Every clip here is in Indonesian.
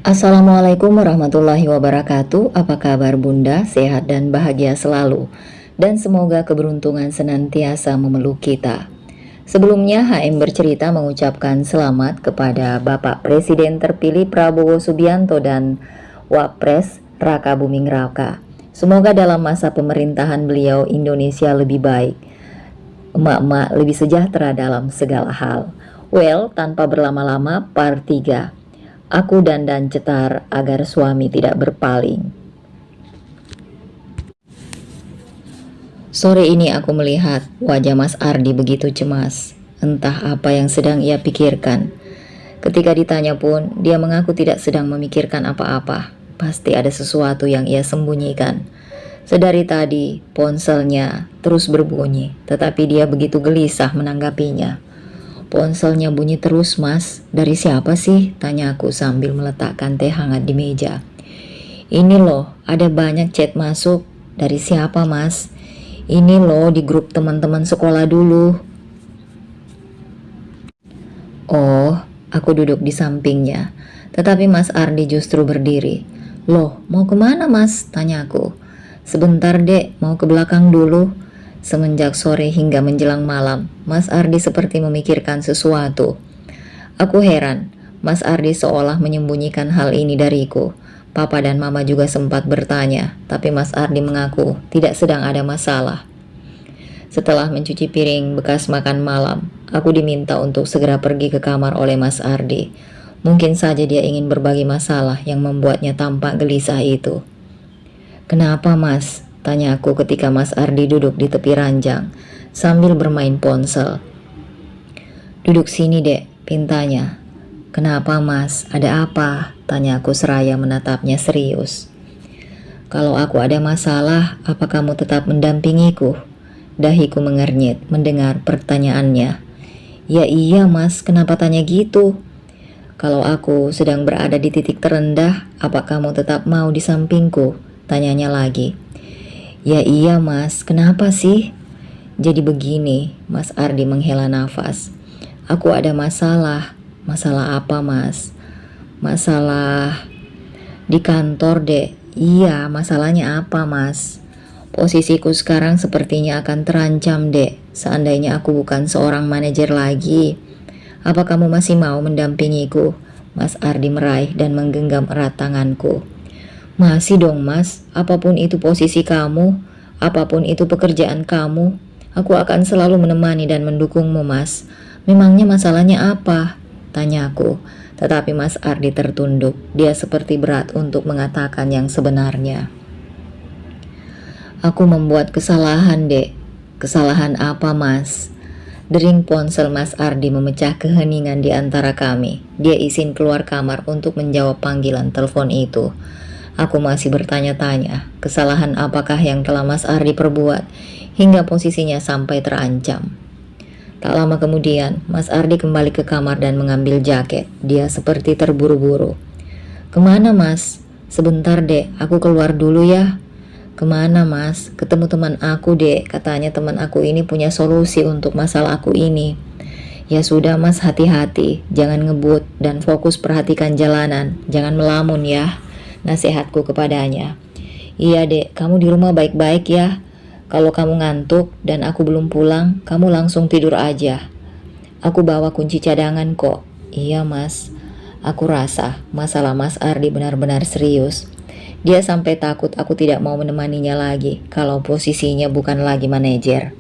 Assalamualaikum warahmatullahi wabarakatuh. Apa kabar Bunda? Sehat dan bahagia selalu. Dan semoga keberuntungan senantiasa memeluk kita. Sebelumnya HM bercerita mengucapkan selamat kepada Bapak Presiden terpilih Prabowo Subianto dan Wapres Raka Buming Raka. Semoga dalam masa pemerintahan beliau Indonesia lebih baik. Emak-emak lebih sejahtera dalam segala hal. Well, tanpa berlama-lama, part 3. Aku dandan cetar agar suami tidak berpaling. Sore ini aku melihat wajah Mas Ardi begitu cemas. Entah apa yang sedang ia pikirkan. Ketika ditanya pun, dia mengaku tidak sedang memikirkan apa-apa. Pasti ada sesuatu yang ia sembunyikan. Sedari tadi, ponselnya terus berbunyi, tetapi dia begitu gelisah menanggapinya. Ponselnya bunyi terus, Mas. Dari siapa sih? Tanya aku sambil meletakkan teh hangat di meja. Ini loh, ada banyak chat masuk. Dari siapa, Mas? Ini loh, di grup teman-teman sekolah dulu. Oh, aku duduk di sampingnya. Tetapi Mas Ardi justru berdiri. Loh, mau kemana, Mas? Tanya aku. Sebentar, Dek. Mau ke belakang dulu. Semenjak sore hingga menjelang malam, Mas Ardi seperti memikirkan sesuatu. Aku heran, Mas Ardi seolah menyembunyikan hal ini dariku. Papa dan Mama juga sempat bertanya, tapi Mas Ardi mengaku tidak sedang ada masalah. Setelah mencuci piring bekas makan malam, aku diminta untuk segera pergi ke kamar oleh Mas Ardi. Mungkin saja dia ingin berbagi masalah yang membuatnya tampak gelisah itu. Kenapa, Mas? Tanya aku ketika Mas Ardi duduk di tepi ranjang sambil bermain ponsel. Duduk sini, Dek, pintanya. Kenapa, Mas? Ada apa? Tanya aku seraya menatapnya serius. Kalau aku ada masalah, apa kamu tetap mendampingiku? Dahiku mengernyit mendengar pertanyaannya. Ya iya, Mas, kenapa tanya gitu? Kalau aku sedang berada di titik terendah, apa kamu tetap mau di sampingku? Tanyanya lagi. Ya iya, Mas, kenapa sih? Jadi begini, Mas Ardi menghela nafas. Aku ada masalah. Masalah apa, Mas? Masalah di kantor, Dek. Iya, masalahnya apa, Mas? Posisiku sekarang sepertinya akan terancam, Dek. Seandainya aku bukan seorang manajer lagi. Apa kamu masih mau mendampingiku? Mas Ardi meraih dan menggenggam erat tanganku. Masih dong, Mas. Apapun itu posisi kamu, apapun itu pekerjaan kamu, aku akan selalu menemani dan mendukungmu, Mas. Memangnya masalahnya apa? Tanya aku. Tetapi Mas Ardi tertunduk. Dia seperti berat untuk mengatakan yang sebenarnya. Aku membuat kesalahan, Dek. Kesalahan apa, Mas? Dering ponsel Mas Ardi memecah keheningan di antara kami. Dia izin keluar kamar untuk menjawab panggilan telepon itu. Aku masih bertanya-tanya, kesalahan apakah yang telah Mas Ardi perbuat hingga posisinya sampai terancam. Tak lama kemudian, Mas Ardi kembali ke kamar dan mengambil jaket. Dia seperti terburu-buru. Kemana, Mas? Sebentar, Dek, aku keluar dulu ya. Kemana, Mas? Ketemu teman aku, Dek. Katanya teman aku ini punya solusi untuk masalah aku ini. Ya sudah, Mas, hati-hati. Jangan ngebut dan fokus perhatikan jalanan. Jangan melamun ya. Nasihatku kepadanya. Iya, Dek, kamu di rumah baik-baik ya. Kalau kamu ngantuk dan aku belum pulang, kamu langsung tidur aja. Aku bawa kunci cadangan kok. Iya, Mas. Aku rasa masalah Mas Ardi benar-benar serius. Dia sampai takut aku tidak mau menemaninya lagi kalau posisinya bukan lagi manajer.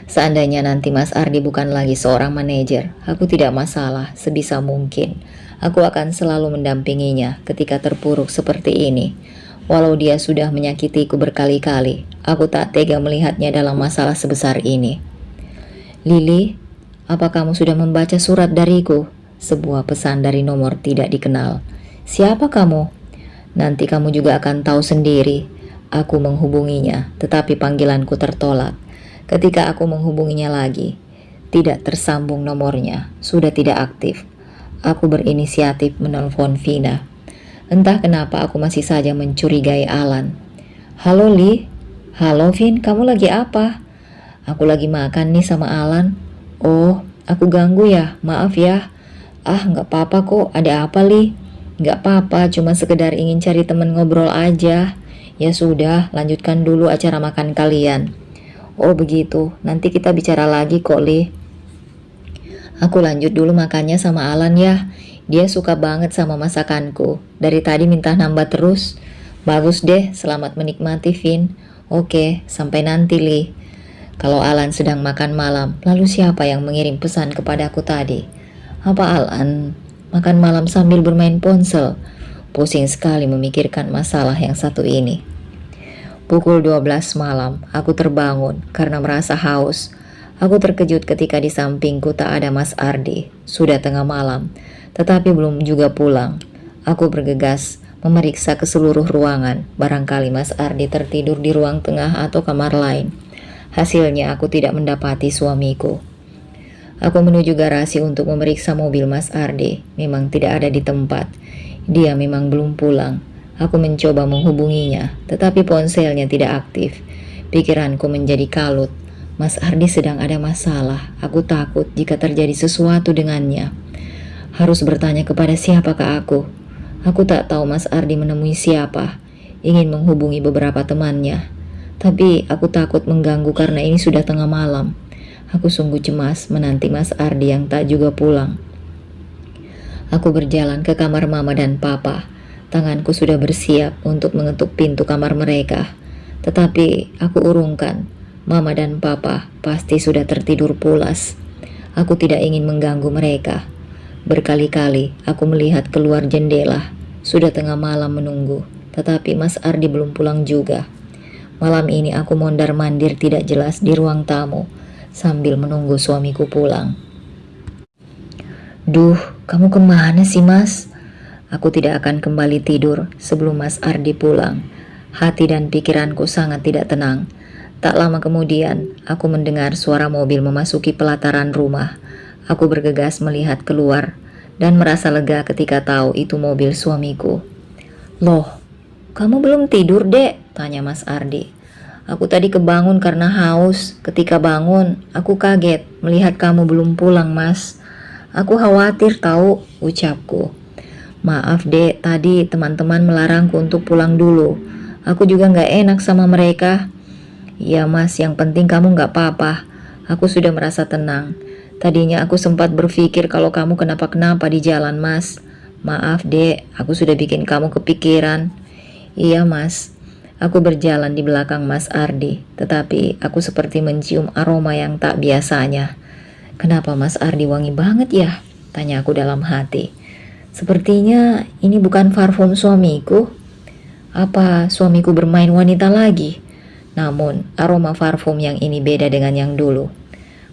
Seandainya nanti Mas Ardi bukan lagi seorang manajer, aku tidak masalah sebisa mungkin. Aku akan selalu mendampinginya ketika terpuruk seperti ini. Walau dia sudah menyakitiku berkali-kali, aku tak tega melihatnya dalam masalah sebesar ini. Lili, apa kamu sudah membaca surat dariku? Sebuah pesan dari nomor tidak dikenal. Siapa kamu? Nanti kamu juga akan tahu sendiri. Aku menghubunginya, tetapi panggilanku tertolak. Ketika aku menghubunginya lagi, tidak tersambung nomornya, sudah tidak aktif. Aku berinisiatif menelpon Vina. Entah kenapa aku masih saja mencurigai Alan. Halo Li, halo Vin, kamu lagi apa? Aku lagi makan nih sama Alan. Oh, aku ganggu ya, maaf ya. Ah, nggak apa-apa kok, ada apa Li? Nggak apa-apa, cuma sekedar ingin cari temen ngobrol aja. Ya sudah, lanjutkan dulu acara makan kalian. Oh begitu, nanti kita bicara lagi kok Li. Aku lanjut dulu makannya sama Alan ya. Dia suka banget sama masakanku. Dari tadi minta nambah terus. Bagus deh, selamat menikmati Vin. Oke, sampai nanti Li. Kalau Alan sedang makan malam, lalu siapa yang mengirim pesan kepadaku tadi? Apa Alan makan malam sambil bermain ponsel? Pusing sekali memikirkan masalah yang satu ini. Pukul 12 malam, aku terbangun karena merasa haus. Aku terkejut ketika di sampingku tak ada Mas Ardi. Sudah tengah malam, tetapi belum juga pulang. Aku bergegas memeriksa ke seluruh ruangan. Barangkali Mas Ardi tertidur di ruang tengah atau kamar lain. Hasilnya aku tidak mendapati suamiku. Aku menuju garasi untuk memeriksa mobil Mas Ardi. Memang tidak ada di tempat. Dia memang belum pulang. Aku mencoba menghubunginya, tetapi ponselnya tidak aktif. Pikiranku menjadi kalut. Mas Ardi sedang ada masalah. Aku takut jika terjadi sesuatu dengannya. Harus bertanya kepada siapakah aku. Aku tak tahu Mas Ardi menemui siapa. Ingin menghubungi beberapa temannya. Tapi aku takut mengganggu karena ini sudah tengah malam. Aku sungguh cemas menanti Mas Ardi yang tak juga pulang. Aku berjalan ke kamar Mama dan Papa. Tanganku sudah bersiap untuk mengetuk pintu kamar mereka. Tetapi aku urungkan. Mama dan Papa pasti sudah tertidur pulas. Aku tidak ingin mengganggu mereka. Berkali-kali aku melihat keluar jendela. Sudah tengah malam menunggu, tetapi Mas Ardi belum pulang juga. Malam ini aku mondar-mandir tidak jelas di ruang tamu sambil menunggu suamiku pulang. Duh, kamu kemana sih Mas? Aku tidak akan kembali tidur sebelum Mas Ardi pulang. Hati dan pikiranku sangat tidak tenang. Tak lama kemudian, aku mendengar suara mobil memasuki pelataran rumah. Aku bergegas melihat keluar dan merasa lega ketika tahu itu mobil suamiku. Loh, kamu belum tidur, Dek? Tanya Mas Ardi. Aku tadi kebangun karena haus. Ketika bangun, aku kaget melihat kamu belum pulang, Mas. Aku khawatir tahu, ucapku. Maaf, Dek, tadi teman-teman melarangku untuk pulang dulu. Aku juga gak enak sama mereka. Ya Mas, yang penting kamu gak apa-apa. Aku sudah merasa tenang. Tadinya aku sempat berpikir kalau kamu kenapa-kenapa di jalan Mas. Maaf Dek, aku sudah bikin kamu kepikiran. Iya Mas, aku berjalan di belakang Mas Ardi. Tetapi aku seperti mencium aroma yang tak biasanya. Kenapa Mas Ardi wangi banget ya? Tanya aku dalam hati. Sepertinya ini bukan parfum suamiku. Apa suamiku bermain wanita lagi? Namun, aroma parfum yang ini beda dengan yang dulu.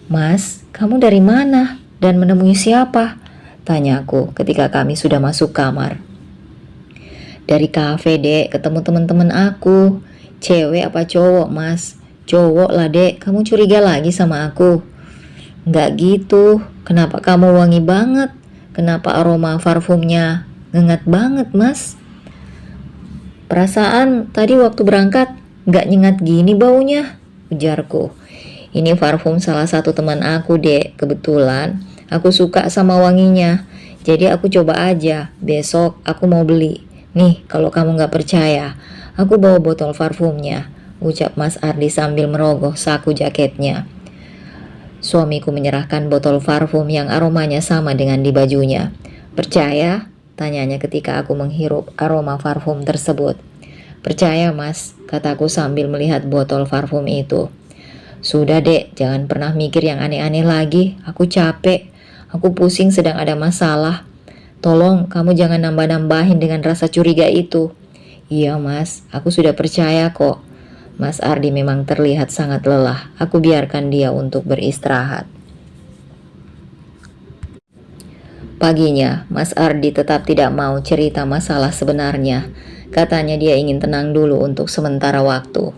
Mas, kamu dari mana? Dan menemui siapa? Tanyaku ketika kami sudah masuk kamar. Dari kafe, Dek, ketemu teman-teman aku. Cewek apa cowok, Mas? Cowok lah, Dek. Kamu curiga lagi sama aku? Nggak gitu. Kenapa kamu wangi banget? Kenapa aroma parfumnya ngengat banget, Mas? Perasaan tadi waktu berangkat gak nyengat gini baunya, ujarku. Ini parfum salah satu teman aku, Dek. Kebetulan aku suka sama wanginya. Jadi aku coba aja. Besok aku mau beli. Nih, kalau kamu gak percaya, aku bawa botol parfumnya, ucap Mas Ardi sambil merogoh saku jaketnya. Suamiku menyerahkan botol parfum yang aromanya sama dengan di bajunya. Percaya? Tanyanya ketika aku menghirup aroma parfum tersebut. Percaya Mas, kataku sambil melihat botol parfum itu. Sudah Dek, jangan pernah mikir yang aneh-aneh lagi. Aku capek, aku pusing sedang ada masalah. Tolong kamu jangan nambah-nambahin dengan rasa curiga itu. Iya Mas, aku sudah percaya kok. Mas Ardi memang terlihat sangat lelah. Aku biarkan dia untuk beristirahat. Paginya, Mas Ardi tetap tidak mau cerita masalah sebenarnya. Katanya dia ingin tenang dulu untuk sementara waktu.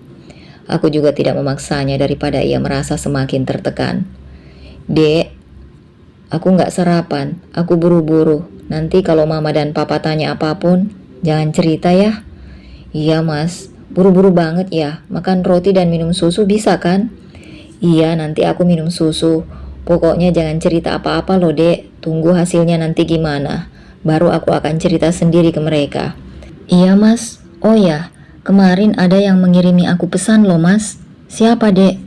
Aku juga tidak memaksanya daripada ia merasa semakin tertekan. Dek, aku gak sarapan, aku buru-buru. Nanti kalau Mama dan Papa tanya apapun, jangan cerita ya. Iya Mas, buru-buru banget ya. Makan roti dan minum susu bisa kan? Iya, nanti aku minum susu. Pokoknya jangan cerita apa-apa loh Dek. tunggu hasilnya nanti gimana. Baru aku akan cerita sendiri ke mereka. Iya mas, oh ya, kemarin ada yang mengirimi aku pesan loh mas. Siapa dek?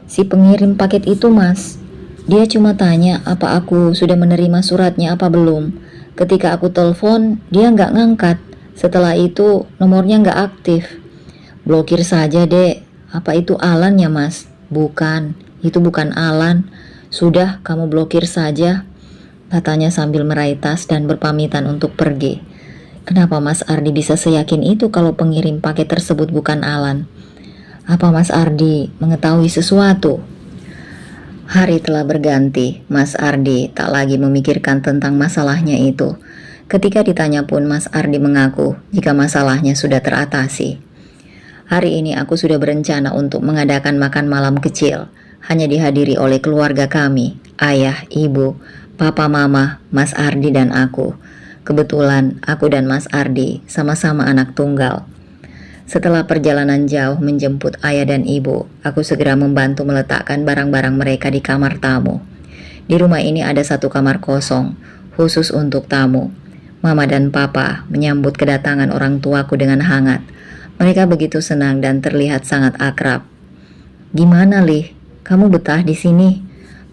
Si pengirim paket itu mas. Dia cuma tanya apa aku sudah menerima suratnya apa belum. Ketika aku telepon, dia nggak ngangkat. Setelah itu nomornya nggak aktif. Blokir saja dek. Apa itu Alan ya mas? Bukan, itu bukan Alan. Sudah, kamu blokir saja, katanya sambil meraih tas dan berpamitan untuk pergi. Kenapa Mas Ardi bisa seyakin itu kalau pengirim paket tersebut bukan Alan? Apa Mas Ardi mengetahui sesuatu? Hari telah berganti, Mas Ardi tak lagi memikirkan tentang masalahnya itu. Ketika ditanya pun Mas Ardi mengaku jika masalahnya sudah teratasi. Hari ini aku sudah berencana untuk mengadakan makan malam kecil, hanya dihadiri oleh keluarga kami, ayah, ibu, papa, mama, Mas Ardi dan aku. Kebetulan aku dan Mas Ardi sama-sama anak tunggal. Setelah perjalanan jauh menjemput ayah dan ibu, aku segera membantu meletakkan barang-barang mereka di kamar tamu. Di rumah ini ada satu kamar kosong, khusus untuk tamu. Mama dan papa menyambut kedatangan orang tuaku dengan hangat. Mereka begitu senang dan terlihat sangat akrab. Gimana Lih? Kamu betah di sini?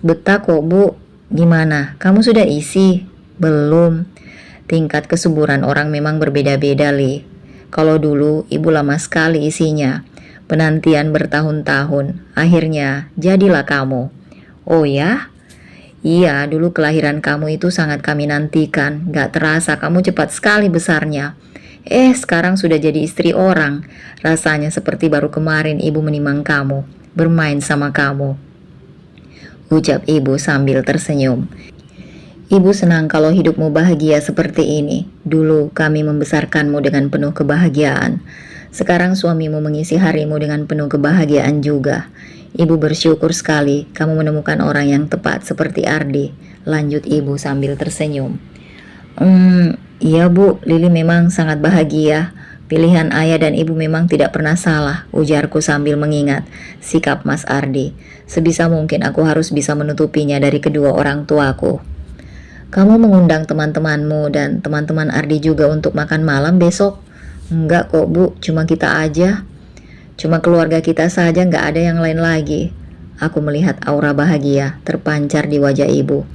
Betah kok Bu. Gimana? Kamu sudah isi? Belum. Tingkat kesuburan orang memang berbeda-beda Lih. Kalau dulu ibu lama sekali isinya, penantian bertahun-tahun, akhirnya jadilah kamu. Oh ya? Iya, dulu kelahiran kamu itu sangat kami nantikan, gak terasa kamu cepat sekali besarnya. Sekarang sudah jadi istri orang, rasanya seperti baru kemarin ibu menimang kamu, bermain sama kamu. Ucap ibu sambil tersenyum. Ibu senang kalau hidupmu bahagia seperti ini. Dulu kami membesarkanmu dengan penuh kebahagiaan. Sekarang suamimu mengisi harimu dengan penuh kebahagiaan juga. Ibu bersyukur sekali kamu menemukan orang yang tepat seperti Ardi. Lanjut ibu sambil tersenyum. Iya Bu, Lili memang sangat bahagia. Pilihan ayah dan ibu memang tidak pernah salah, ujarku sambil mengingat sikap Mas Ardi. Sebisa mungkin aku harus bisa menutupinya dari kedua orang tuaku. Kamu mengundang teman-temanmu dan teman-teman Ardi juga untuk makan malam besok? Enggak kok Bu, cuma kita aja. Cuma keluarga kita saja, nggak ada yang lain lagi. Aku melihat aura bahagia terpancar di wajah ibu.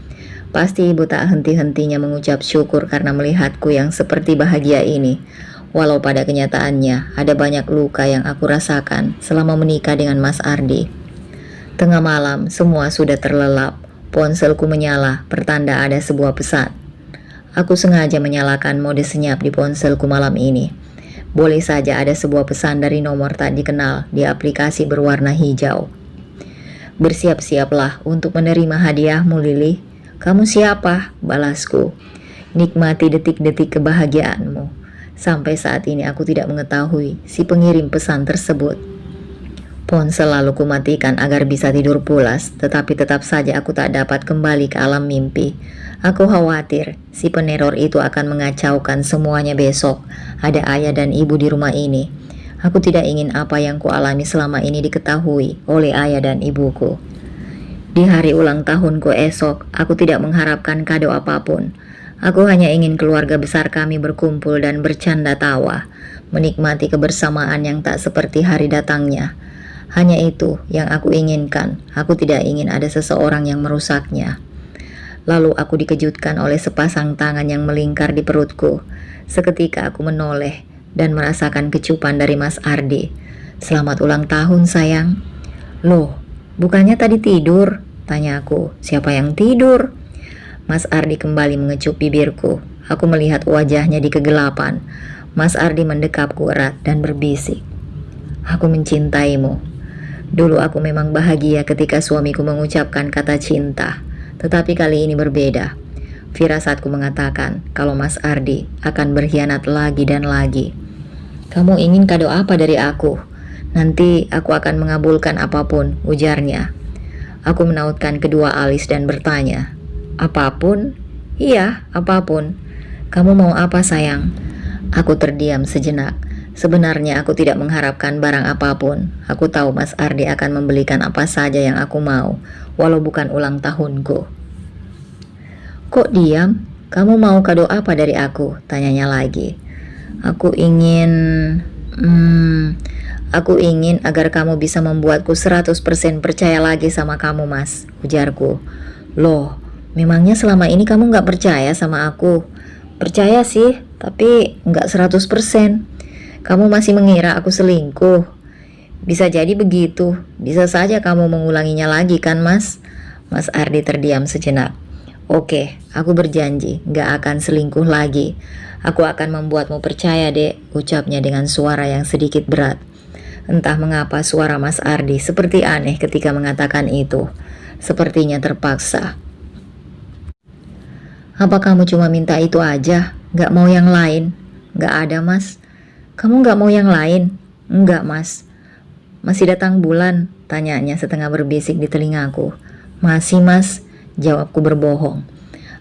Pasti ibu tak henti-hentinya mengucap syukur karena melihatku yang seperti bahagia ini. Walau pada kenyataannya ada banyak luka yang aku rasakan selama menikah dengan Mas Ardi. Tengah malam semua sudah terlelap. Ponselku menyala, pertanda ada sebuah pesan. Aku sengaja menyalakan mode senyap di ponselku malam ini. Boleh saja ada sebuah pesan dari nomor tak dikenal di aplikasi berwarna hijau. Bersiap-siaplah untuk menerima hadiahmu Lili. Kamu siapa? Balasku. Nikmati detik-detik kebahagiaanmu. Sampai saat ini aku tidak mengetahui si pengirim pesan tersebut. Ponsel lalu kumatikan agar bisa tidur pulas, tetapi tetap saja aku tak dapat kembali ke alam mimpi. Aku khawatir si peneror itu akan mengacaukan semuanya besok. Ada ayah dan ibu di rumah ini. Aku tidak ingin apa yang kualami selama ini diketahui oleh ayah dan ibuku. Di hari ulang tahunku esok, aku tidak mengharapkan kado apapun. Aku hanya ingin keluarga besar kami berkumpul dan bercanda tawa, menikmati kebersamaan yang tak seperti hari datangnya. Hanya itu yang aku inginkan. Aku tidak ingin ada seseorang yang merusaknya. Lalu aku dikejutkan oleh sepasang tangan yang melingkar di perutku. Seketika aku menoleh dan merasakan kecupan dari Mas Ardi. Selamat ulang tahun sayang. Loh, bukannya tadi tidur? Tanya aku. Siapa yang tidur? Mas Ardi kembali mengecup bibirku. Aku melihat wajahnya di kegelapan. Mas Ardi mendekapku erat dan berbisik. Aku mencintaimu. Dulu aku memang bahagia ketika suamiku mengucapkan kata cinta, tetapi kali ini berbeda. Firasatku mengatakan kalau Mas Ardi akan berkhianat lagi dan lagi. Kamu ingin kado apa dari aku? Nanti aku akan mengabulkan apapun, ujarnya. Aku menautkan kedua alis dan bertanya, apapun? Iya, apapun. Kamu mau apa sayang? Aku terdiam sejenak. Sebenarnya aku tidak mengharapkan barang apapun. Aku tahu Mas Ardi akan membelikan apa saja yang aku mau, walau bukan ulang tahunku. Kok diam? Kamu mau kado apa dari aku? Tanyanya lagi. Aku ingin... Hmm, aku ingin agar kamu bisa membuatku 100% percaya lagi sama kamu, Mas, ujarku. Loh, memangnya selama ini kamu nggak percaya sama aku? Percaya sih, tapi nggak 100%. Kamu masih mengira aku selingkuh. Bisa jadi begitu. Bisa saja kamu mengulanginya lagi kan, Mas? Mas Ardi terdiam sejenak. Oke, aku berjanji nggak akan selingkuh lagi. Aku akan membuatmu percaya, Dek, ucapnya dengan suara yang sedikit berat. Entah mengapa suara Mas Ardi seperti aneh ketika mengatakan itu. Sepertinya terpaksa. Apa kamu cuma minta itu aja? Nggak mau yang lain? Nggak ada, Mas. Kamu nggak mau yang lain? Nggak, Mas. Masih datang bulan? Tanyanya setengah berbisik di telingaku. Masih, Mas. Jawabku berbohong.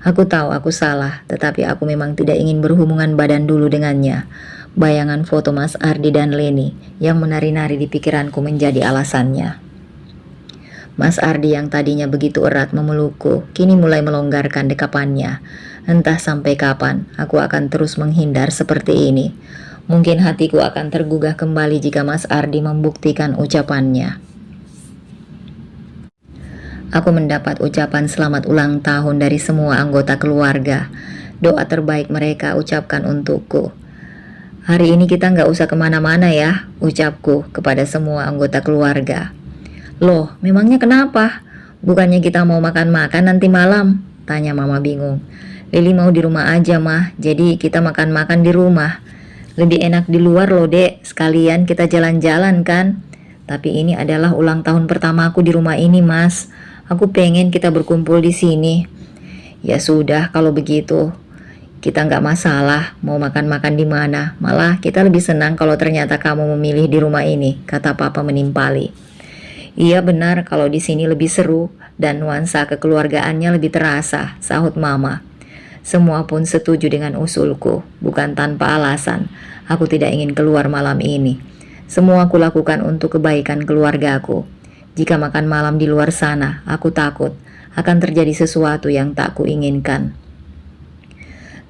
Aku tahu aku salah, tetapi aku memang tidak ingin berhubungan badan dulu dengannya. Bayangan foto Mas Ardi dan Leni yang menari-nari di pikiranku menjadi alasannya. Mas Ardi yang tadinya begitu erat memelukku, kini mulai melonggarkan dekapannya. Entah sampai kapan aku akan terus menghindar seperti ini. Mungkin hatiku akan tergugah kembali jika Mas Ardi membuktikan ucapannya. Aku mendapat ucapan selamat ulang tahun dari semua anggota keluarga. Doa terbaik mereka ucapkan untukku. Hari ini kita nggak usah kemana-mana ya, ucapku kepada semua anggota keluarga. Loh, memangnya kenapa? Bukannya kita mau makan-makan nanti malam? Tanya Mama bingung. Lili mau di rumah aja, Mah, jadi kita makan-makan di rumah. Lebih enak di luar loh, Dek, sekalian kita jalan-jalan kan? Tapi ini adalah ulang tahun pertama aku di rumah ini, Mas. Aku pengen kita berkumpul di sini. Ya sudah, kalau begitu kita nggak masalah mau makan-makan di mana. Malah kita lebih senang kalau ternyata kamu memilih di rumah ini, kata Papa menimpali. Iya benar, kalau di sini lebih seru dan nuansa kekeluargaannya lebih terasa, sahut Mama. Semua pun setuju dengan usulku, bukan tanpa alasan. Aku tidak ingin keluar malam ini. Semua aku lakukan untuk kebaikan keluargaku. Jika makan malam di luar sana, aku takut akan terjadi sesuatu yang tak kuinginkan.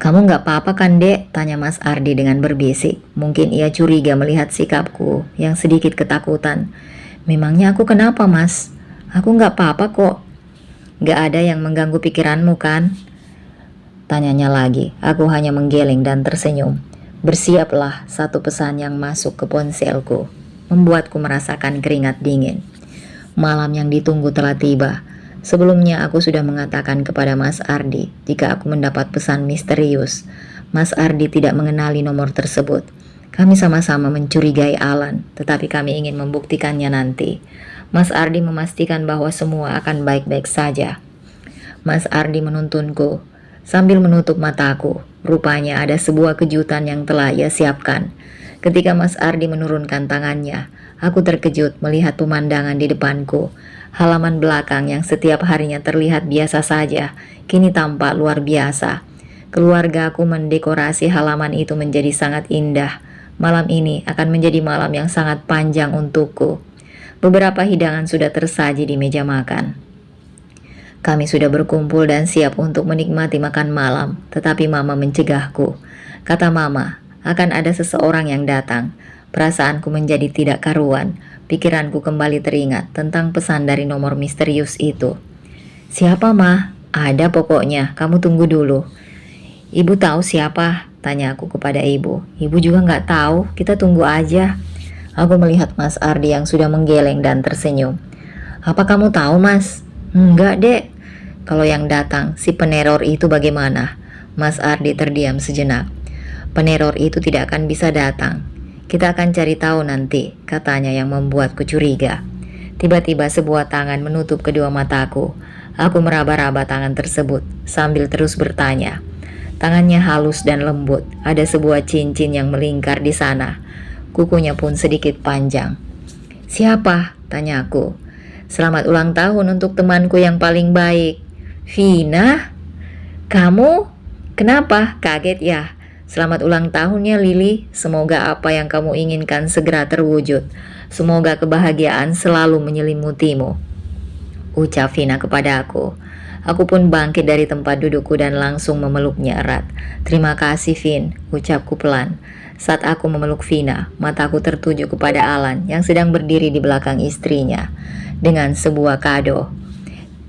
Kamu nggak apa-apa kan, Dek? Tanya Mas Ardi dengan berbisik. Mungkin ia curiga melihat sikapku yang sedikit ketakutan. Memangnya aku kenapa, Mas? Aku nggak apa-apa kok. Nggak ada yang mengganggu pikiranmu kan? Tanyanya lagi. Aku hanya menggeleng dan tersenyum. Bersiaplah, satu pesan yang masuk ke ponselku, membuatku merasakan keringat dingin. Malam yang ditunggu telah tiba. Sebelumnya aku sudah mengatakan kepada Mas Ardi jika aku mendapat pesan misterius. Mas Ardi tidak mengenali nomor tersebut. Kami sama-sama mencurigai Alan, tetapi kami ingin membuktikannya nanti. Mas Ardi memastikan bahwa semua akan baik-baik saja. Mas Ardi menuntunku sambil menutup mataku. Rupanya ada sebuah kejutan yang telah ia siapkan. Ketika Mas Ardi menurunkan tangannya, aku terkejut melihat pemandangan di depanku. Halaman belakang yang setiap harinya terlihat biasa saja, kini tampak luar biasa. Keluarga aku mendekorasi halaman itu menjadi sangat indah. Malam ini akan menjadi malam yang sangat panjang untukku. Beberapa hidangan sudah tersaji di meja makan. Kami sudah berkumpul dan siap untuk menikmati makan malam, tetapi Mama mencegahku. Kata Mama, akan ada seseorang yang datang. Perasaanku menjadi tidak karuan. Pikiranku kembali teringat tentang pesan dari nomor misterius itu. Siapa, Mah? Ada pokoknya, kamu tunggu dulu. Ibu tahu siapa? Tanya aku kepada ibu. Ibu juga nggak tahu, kita tunggu aja. Aku melihat Mas Ardi yang sudah menggeleng dan tersenyum. Apa kamu tahu, Mas? Enggak, Dek. Kalau yang datang, si peneror itu bagaimana? Mas Ardi terdiam sejenak. Peneror itu tidak akan bisa datang. Kita akan cari tahu nanti, katanya yang membuatku curiga. Tiba-tiba sebuah tangan menutup kedua mataku. Aku meraba-raba tangan tersebut sambil terus bertanya. Tangannya halus dan lembut, ada sebuah cincin yang melingkar di sana. Kukunya pun sedikit panjang. Siapa? Tanyaku. Selamat ulang tahun untuk temanku yang paling baik. Vina? Kamu? Kenapa? Kaget ya? Selamat ulang tahunnya Lili. Semoga apa yang kamu inginkan segera terwujud. Semoga kebahagiaan selalu menyelimutimu, ucap Vina kepada aku. Aku pun bangkit dari tempat dudukku dan langsung memeluknya erat. "Terima kasih, Vin," ucapku pelan. Saat aku memeluk Vina, mataku tertuju kepada Alan yang sedang berdiri di belakang istrinya dengan sebuah kado.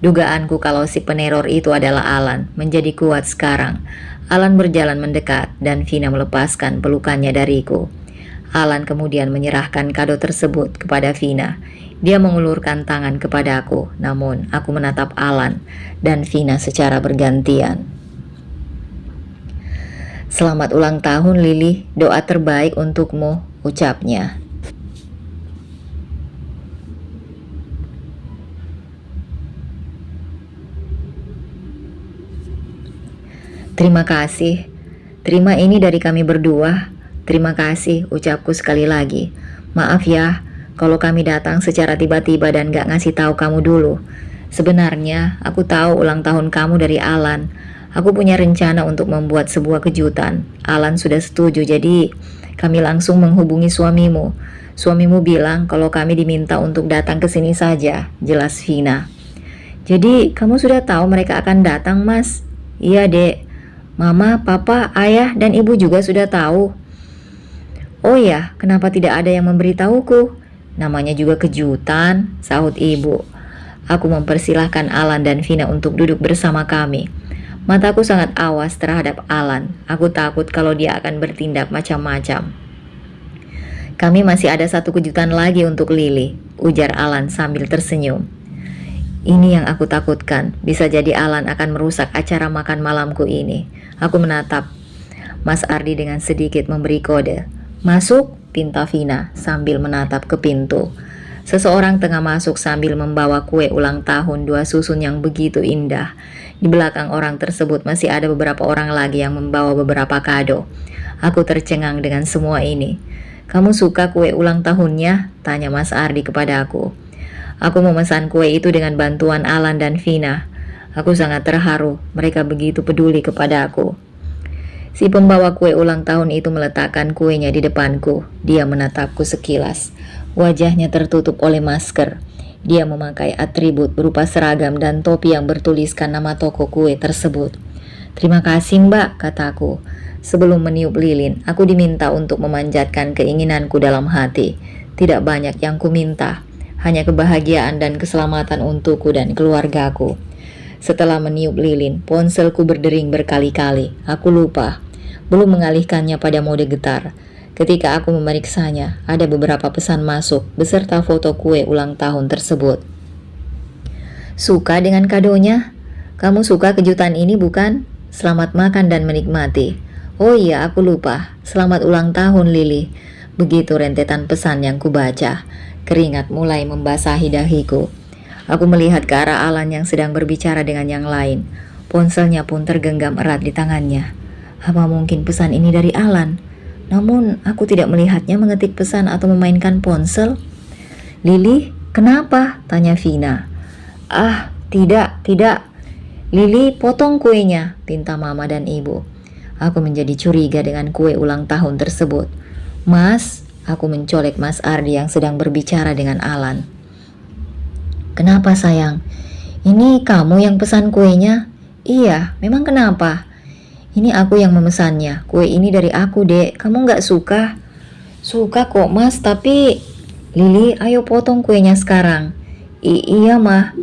Dugaanku kalau si peneror itu adalah Alan menjadi kuat sekarang. Alan berjalan mendekat dan Vina melepaskan pelukannya dariku. Alan kemudian menyerahkan kado tersebut kepada Vina. Dia mengulurkan tangan kepadaku, namun aku menatap Alan dan Vina secara bergantian. "Selamat ulang tahun, Lily. Doa terbaik untukmu," ucapnya. "Terima kasih. Terima ini dari kami berdua." "Terima kasih," ucapku sekali lagi. "Maaf ya, kalau kami datang secara tiba-tiba dan gak ngasih tahu kamu dulu. Sebenarnya, aku tahu ulang tahun kamu dari Alan. Aku punya rencana untuk membuat sebuah kejutan. Alan sudah setuju, jadi kami langsung menghubungi suamimu. Suamimu bilang kalau kami diminta untuk datang ke sini saja," jelas Vina. "Jadi, kamu sudah tahu mereka akan datang, Mas?" "Iya, Dek. Mama, Papa, Ayah, dan Ibu juga sudah tahu." "Oh ya, kenapa tidak ada yang memberitahuku?" "Namanya juga kejutan," sahut ibu. Aku mempersilahkan Alan dan Vina untuk duduk bersama kami. Mataku sangat awas terhadap Alan. Aku takut kalau dia akan bertindak macam-macam. "Kami masih ada satu kejutan lagi untuk Lily," ujar Alan sambil tersenyum. Ini yang aku takutkan. Bisa jadi Alan akan merusak acara makan malamku ini. Aku menatap Mas Ardi dengan sedikit memberi kode. "Masuk," pinta Vina sambil menatap ke pintu. Seseorang tengah masuk sambil membawa kue ulang tahun 2 susun yang begitu indah. Di belakang orang tersebut masih ada beberapa orang lagi yang membawa beberapa kado. Aku tercengang dengan semua ini. "Kamu suka kue ulang tahunnya?" tanya Mas Ardi kepada aku. Aku memesan kue itu dengan bantuan Alan dan Vina. Aku sangat terharu, mereka begitu peduli kepada aku. Si pembawa kue ulang tahun itu meletakkan kuenya di depanku. Dia menatapku sekilas. Wajahnya tertutup oleh masker. Dia memakai atribut berupa seragam dan topi yang bertuliskan nama toko kue tersebut. "Terima kasih, Mbak," kataku. Sebelum meniup lilin, aku diminta untuk memanjatkan keinginanku dalam hati. Tidak banyak yang kuminta, hanya kebahagiaan dan keselamatan untukku dan keluargaku. Setelah meniup lilin, ponselku berdering berkali-kali. Aku lupa, belum mengalihkannya pada mode getar. Ketika aku memeriksanya, ada beberapa pesan masuk beserta foto kue ulang tahun tersebut. "Suka dengan kadonya? Kamu suka kejutan ini bukan? Selamat makan dan menikmati. Oh iya, aku lupa. Selamat ulang tahun, Lily." Begitu rentetan pesan yang kubaca. Keringat mulai membasahi dahiku. Aku melihat ke arah Alan yang sedang berbicara dengan yang lain. Ponselnya pun tergenggam erat di tangannya. Apa mungkin pesan ini dari Alan? Namun aku tidak melihatnya mengetik pesan atau memainkan ponsel. "Lily, kenapa?" tanya Vina. "Ah, tidak. Lily, potong kuenya," pinta mama dan ibu. Aku menjadi curiga dengan kue ulang tahun tersebut. "Mas," aku mencolek Mas Ardi yang sedang berbicara dengan Alan. "Kenapa sayang? Ini kamu yang pesan kuenya?" "Iya, memang kenapa?" "Ini aku yang memesannya. Kue ini dari aku, Dek. Kamu gak suka?" "Suka kok, Mas, tapi..." "Lily, ayo potong kuenya sekarang." Iya, Mah."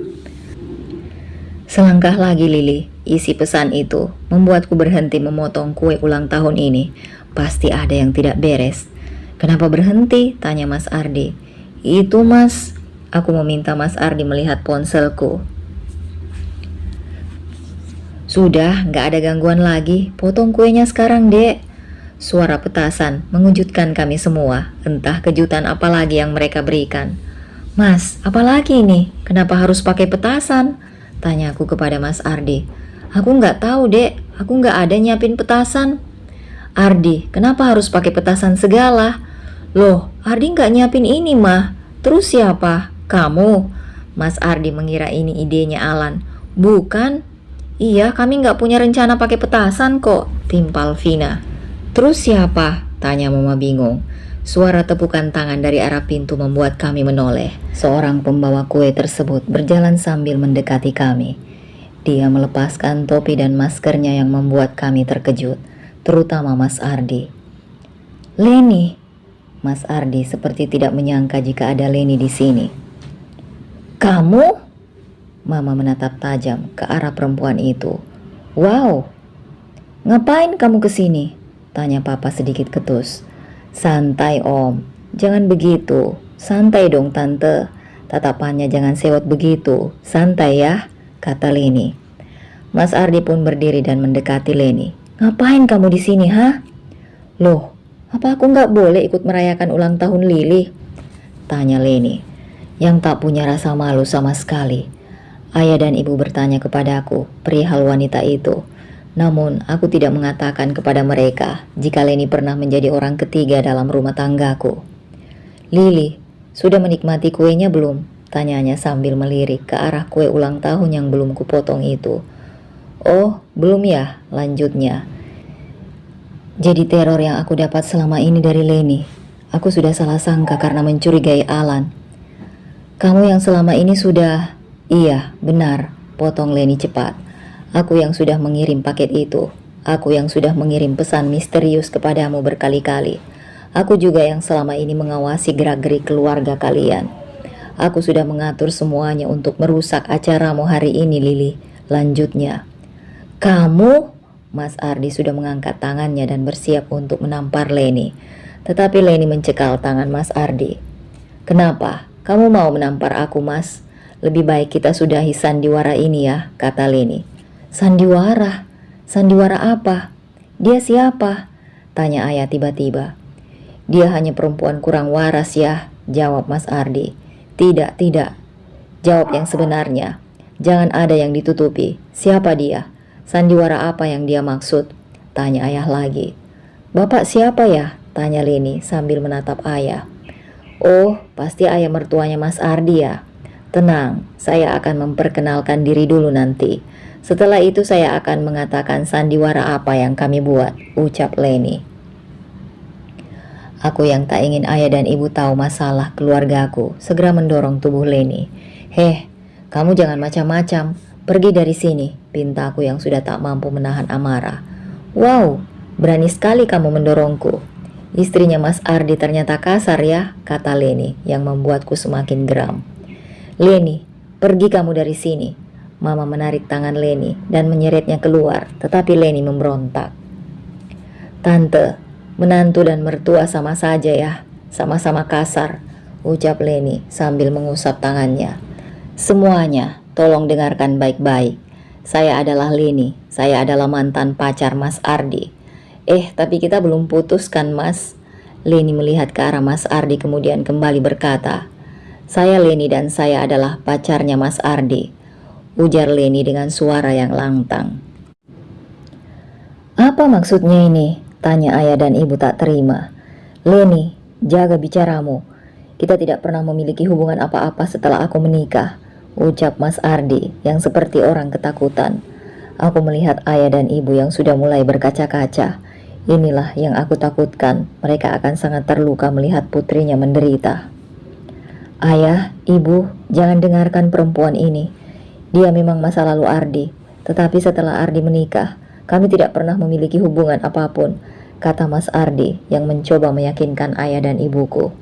Selangkah lagi, Lily. Isi pesan itu membuatku berhenti memotong kue ulang tahun ini. Pasti ada yang tidak beres. "Kenapa berhenti?" tanya Mas Ardi. "Itu, Mas." Aku meminta Mas Ardi melihat ponselku. "Sudah, gak ada gangguan lagi. Potong kuenya sekarang, Dek." Suara petasan mengejutkan kami semua. Entah kejutan apa lagi yang mereka berikan. "Mas, apa lagi ini? Kenapa harus pakai petasan?" tanya aku kepada Mas Ardi. "Aku gak tahu, Dek. Aku gak ada nyiapin petasan." "Ardi, kenapa harus pakai petasan segala?" "Loh, Ardi gak nyiapin ini, Mah. Terus siapa? Kamu?" Mas Ardi mengira ini idenya Alan. "Bukan. Iya, kami gak punya rencana pakai petasan kok," timpal Vina. "Terus siapa?" tanya Mama bingung. Suara tepukan tangan dari arah pintu membuat kami menoleh. Seorang pembawa kue tersebut berjalan sambil mendekati kami. Dia melepaskan topi dan maskernya yang membuat kami terkejut, terutama Mas Ardi. "Leni!" Mas Ardi seperti tidak menyangka jika ada Leni di sini. "Kamu?" Mama menatap tajam ke arah perempuan itu. "Wow, ngapain kamu kesini?" tanya Papa sedikit ketus. "Santai Om, jangan begitu. Santai dong Tante. Tatapannya jangan sewot begitu. Santai ya," kata Leni. Mas Ardi pun berdiri dan mendekati Leni. "Ngapain kamu di sini, ha?" "Loh, apa aku nggak boleh ikut merayakan ulang tahun Lili?" tanya Leni, yang tak punya rasa malu sama sekali. Ayah dan ibu bertanya kepadaku perihal wanita itu. Namun, aku tidak mengatakan kepada mereka jika Leni pernah menjadi orang ketiga dalam rumah tanggaku. "Lili, sudah menikmati kuenya belum?" tanyanya sambil melirik ke arah kue ulang tahun yang belum kupotong itu. "Oh, belum ya," lanjutnya. "Jadi teror yang aku dapat selama ini dari Leni. Aku sudah salah sangka karena mencurigai Alan." "Kamu yang selama ini sudah..." "Iya, benar," potong Leni cepat. "Aku yang sudah mengirim paket itu. Aku yang sudah mengirim pesan misterius kepadamu berkali-kali. Aku juga yang selama ini mengawasi gerak-gerik keluarga kalian. Aku sudah mengatur semuanya untuk merusak acaramu hari ini, Lili," lanjutnya. "Kamu?" Mas Ardi sudah mengangkat tangannya dan bersiap untuk menampar Leni. Tetapi Leni mencekal tangan Mas Ardi. "Kenapa? Kamu mau menampar aku, Mas? Lebih baik kita sudahi sandiwara ini ya," kata Leni. "Sandiwara? Sandiwara apa? Dia siapa?" tanya ayah tiba-tiba. "Dia hanya perempuan kurang waras ya," jawab Mas Ardi. Tidak. Jawab yang sebenarnya. Jangan ada yang ditutupi. Siapa dia? Sandiwara apa yang dia maksud?" tanya ayah lagi. "Bapak siapa ya?" tanya Leni sambil menatap ayah. "Oh, pasti ayah mertuanya Mas Ardi ya. Tenang, saya akan memperkenalkan diri dulu nanti. Setelah itu saya akan mengatakan sandiwara apa yang kami buat," ucap Leni. Aku yang tak ingin ayah dan ibu tahu masalah keluargaku segera mendorong tubuh Leni. "Heh, kamu jangan macam-macam. Pergi dari sini," pinta aku yang sudah tak mampu menahan amarah. "Wow, berani sekali kamu mendorongku. Istrinya Mas Ardi ternyata kasar ya," kata Leni yang membuatku semakin geram. "Leni, pergi kamu dari sini." Mama menarik tangan Leni dan menyeretnya keluar, tetapi Leni memberontak. "Tante, menantu dan mertua sama saja ya, sama-sama kasar," ucap Leni sambil mengusap tangannya. "Semuanya, tolong dengarkan baik-baik. Saya adalah Leni, saya adalah mantan pacar Mas Ardi." Tapi kita belum putus kan, Mas?" Leni melihat ke arah Mas Ardi kemudian kembali berkata, "Saya Leni dan saya adalah pacarnya Mas Ardi," ujar Leni dengan suara yang lantang. "Apa maksudnya ini?" tanya ayah dan ibu tak terima. "Leni, jaga bicaramu. Kita tidak pernah memiliki hubungan apa-apa setelah aku menikah," ucap Mas Ardi yang seperti orang ketakutan. Aku melihat ayah dan ibu yang sudah mulai berkaca-kaca. Inilah yang aku takutkan, mereka akan sangat terluka melihat putrinya menderita. "Ayah, ibu, jangan dengarkan perempuan ini. Dia memang masa lalu Ardi, tetapi setelah Ardi menikah, kami tidak pernah memiliki hubungan apapun," kata Mas Ardi yang mencoba meyakinkan ayah dan ibuku.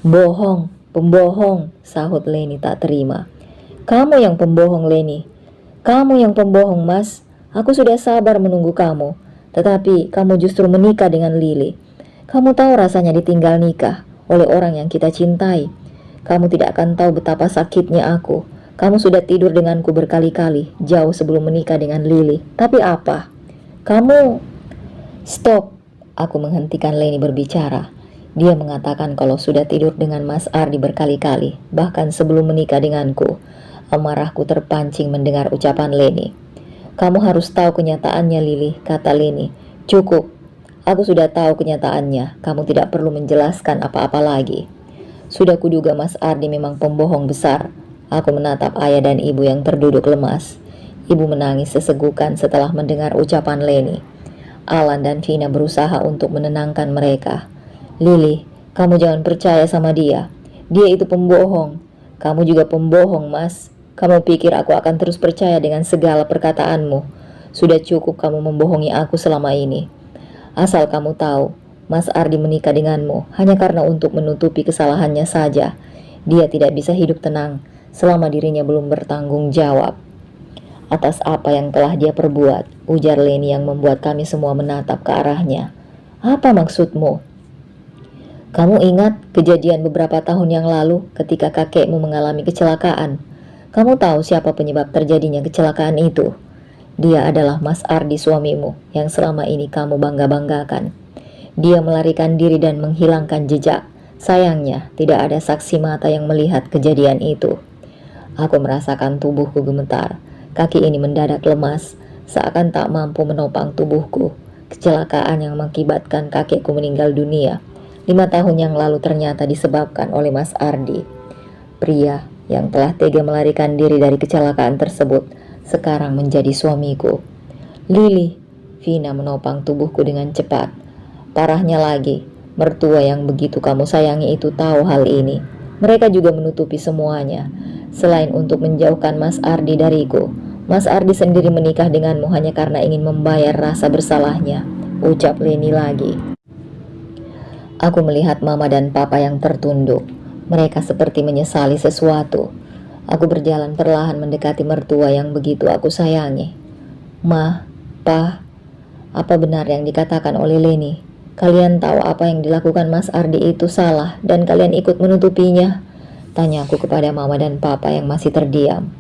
"Bohong, pembohong," sahut Leni tak terima. "Kamu yang pembohong, Leni. Kamu yang pembohong, Mas. Aku sudah sabar menunggu kamu, tetapi kamu justru menikah dengan Lili. Kamu tahu rasanya ditinggal nikah oleh orang yang kita cintai. Kamu tidak akan tahu betapa sakitnya aku. Kamu sudah tidur denganku berkali-kali jauh sebelum menikah dengan Lili. Tapi apa? Kamu..." "Stop," aku menghentikan Leni berbicara. Dia mengatakan kalau sudah tidur dengan Mas Ardi berkali-kali, bahkan sebelum menikah denganku. Amarahku terpancing mendengar ucapan Leni. "Kamu harus tahu kenyataannya, Lili," kata Leni. "Cukup, aku sudah tahu kenyataannya. Kamu tidak perlu menjelaskan apa-apa lagi." Sudah kuduga Mas Ardi memang pembohong besar. Aku menatap ayah dan ibu yang terduduk lemas. Ibu menangis sesegukan setelah mendengar ucapan Leni. Alan dan Vina berusaha untuk menenangkan mereka. "Lili, kamu jangan percaya sama dia. Dia itu pembohong. Kamu juga pembohong, Mas. Kamu pikir aku akan terus percaya dengan segala perkataanmu? Sudah cukup kamu membohongi aku selama ini. Asal kamu tahu, Mas Ardi menikah denganmu hanya karena untuk menutupi kesalahannya saja. Dia tidak bisa hidup tenang selama dirinya belum bertanggung jawab atas apa yang telah dia perbuat, ujar Leni yang membuat kami semua menatap ke arahnya. Apa maksudmu? Kamu ingat kejadian beberapa tahun yang lalu ketika kakekmu mengalami kecelakaan? Kamu tahu siapa penyebab terjadinya kecelakaan itu? Dia adalah Mas Ardi, suamimu yang selama ini kamu bangga-banggakan. Dia melarikan diri dan menghilangkan jejak. Sayangnya, tidak ada saksi mata yang melihat kejadian itu. Aku merasakan tubuhku gemetar. Kaki ini mendadak lemas, seakan tak mampu menopang tubuhku. Kecelakaan yang mengakibatkan kakekku meninggal dunia 5 tahun yang lalu ternyata disebabkan oleh Mas Ardi. Pria yang telah tega melarikan diri dari kecelakaan tersebut sekarang menjadi suamiku. Lili, Vina menopang tubuhku dengan cepat. Parahnya lagi, mertua yang begitu kamu sayangi itu tahu hal ini. Mereka juga menutupi semuanya. Selain untuk menjauhkan Mas Ardi dariku, Mas Ardi sendiri menikah denganmu hanya karena ingin membayar rasa bersalahnya, ucap Leni lagi. Aku melihat mama dan papa yang tertunduk. Mereka seperti menyesali sesuatu. Aku berjalan perlahan mendekati mertua yang begitu aku sayangi. Ma, Pa, apa benar yang dikatakan oleh Leni? Kalian tahu apa yang dilakukan Mas Ardi itu salah dan kalian ikut menutupinya? Tanya aku kepada mama dan papa yang masih terdiam.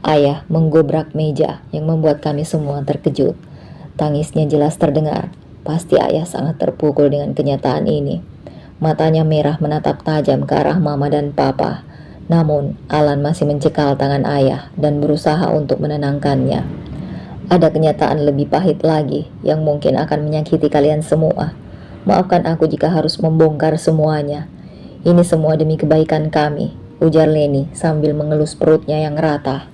Ayah menggobrak meja yang membuat kami semua terkejut. Tangisnya jelas terdengar. Pasti ayah sangat terpukul dengan kenyataan ini. Matanya merah menatap tajam ke arah mama dan papa. Namun, Alan masih mencekal tangan ayah dan berusaha untuk menenangkannya. Ada kenyataan lebih pahit lagi yang mungkin akan menyakiti kalian semua. Maafkan aku jika harus membongkar semuanya. Ini semua demi kebaikan kami, ujar Leni sambil mengelus perutnya yang rata.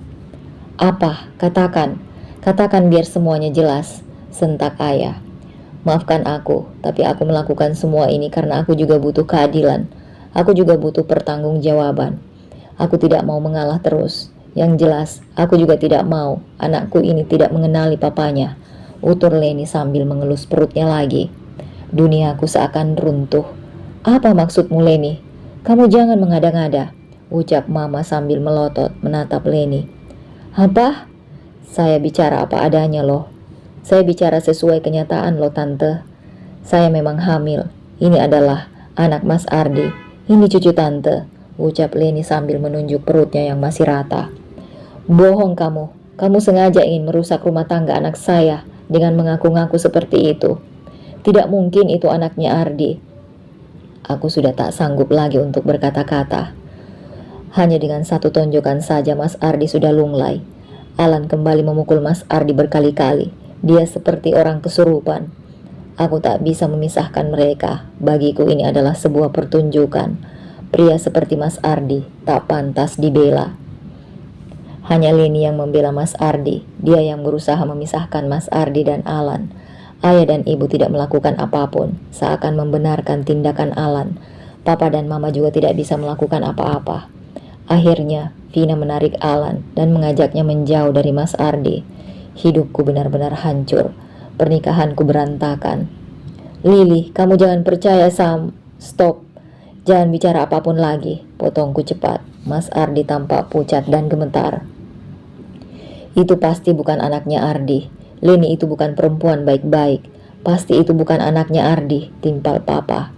Apa? Katakan. Katakan biar semuanya jelas, sentak ayah. Maafkan aku, tapi aku melakukan semua ini karena aku juga butuh keadilan. Aku juga butuh pertanggungjawaban. Aku tidak mau mengalah terus. Yang jelas, aku juga tidak mau anakku ini tidak mengenali papanya, utur Leni sambil mengelus perutnya lagi. Duniaku seakan runtuh. Apa maksudmu, Leni? Kamu jangan mengada-ngada, ucap mama sambil melotot menatap Leni. Apa? Saya bicara apa adanya loh. Saya bicara sesuai kenyataan loh tante. Saya memang hamil. Ini adalah anak Mas Ardi. Ini cucu tante, ucap Leni sambil menunjuk perutnya yang masih rata. Bohong kamu. Kamu sengaja ingin merusak rumah tangga anak saya dengan mengaku-ngaku seperti itu. Tidak mungkin itu anaknya Ardi. Aku sudah tak sanggup lagi untuk berkata-kata. Hanya dengan satu tonjokan saja Mas Ardi sudah lunglai. Alan kembali memukul Mas Ardi berkali-kali. Dia seperti orang kesurupan. Aku tak bisa memisahkan mereka. Bagiku ini adalah sebuah pertunjukan. Pria seperti Mas Ardi tak pantas dibela. Hanya Leni yang membela Mas Ardi. Dia yang berusaha memisahkan Mas Ardi dan Alan. Ayah dan ibu tidak melakukan apapun, seakan membenarkan tindakan Alan. Papa dan mama juga tidak bisa melakukan apa-apa. Akhirnya, Vina menarik Alan dan mengajaknya menjauh dari Mas Ardi. Hidupku benar-benar hancur. Pernikahanku berantakan. Lili, kamu jangan percaya Sam. Stop. Jangan bicara apapun lagi, potongku cepat. Mas Ardi tampak pucat dan gemetar. Itu pasti bukan anaknya Ardi. Leni itu bukan perempuan baik-baik. Pasti itu bukan anaknya Ardi, timpal papa.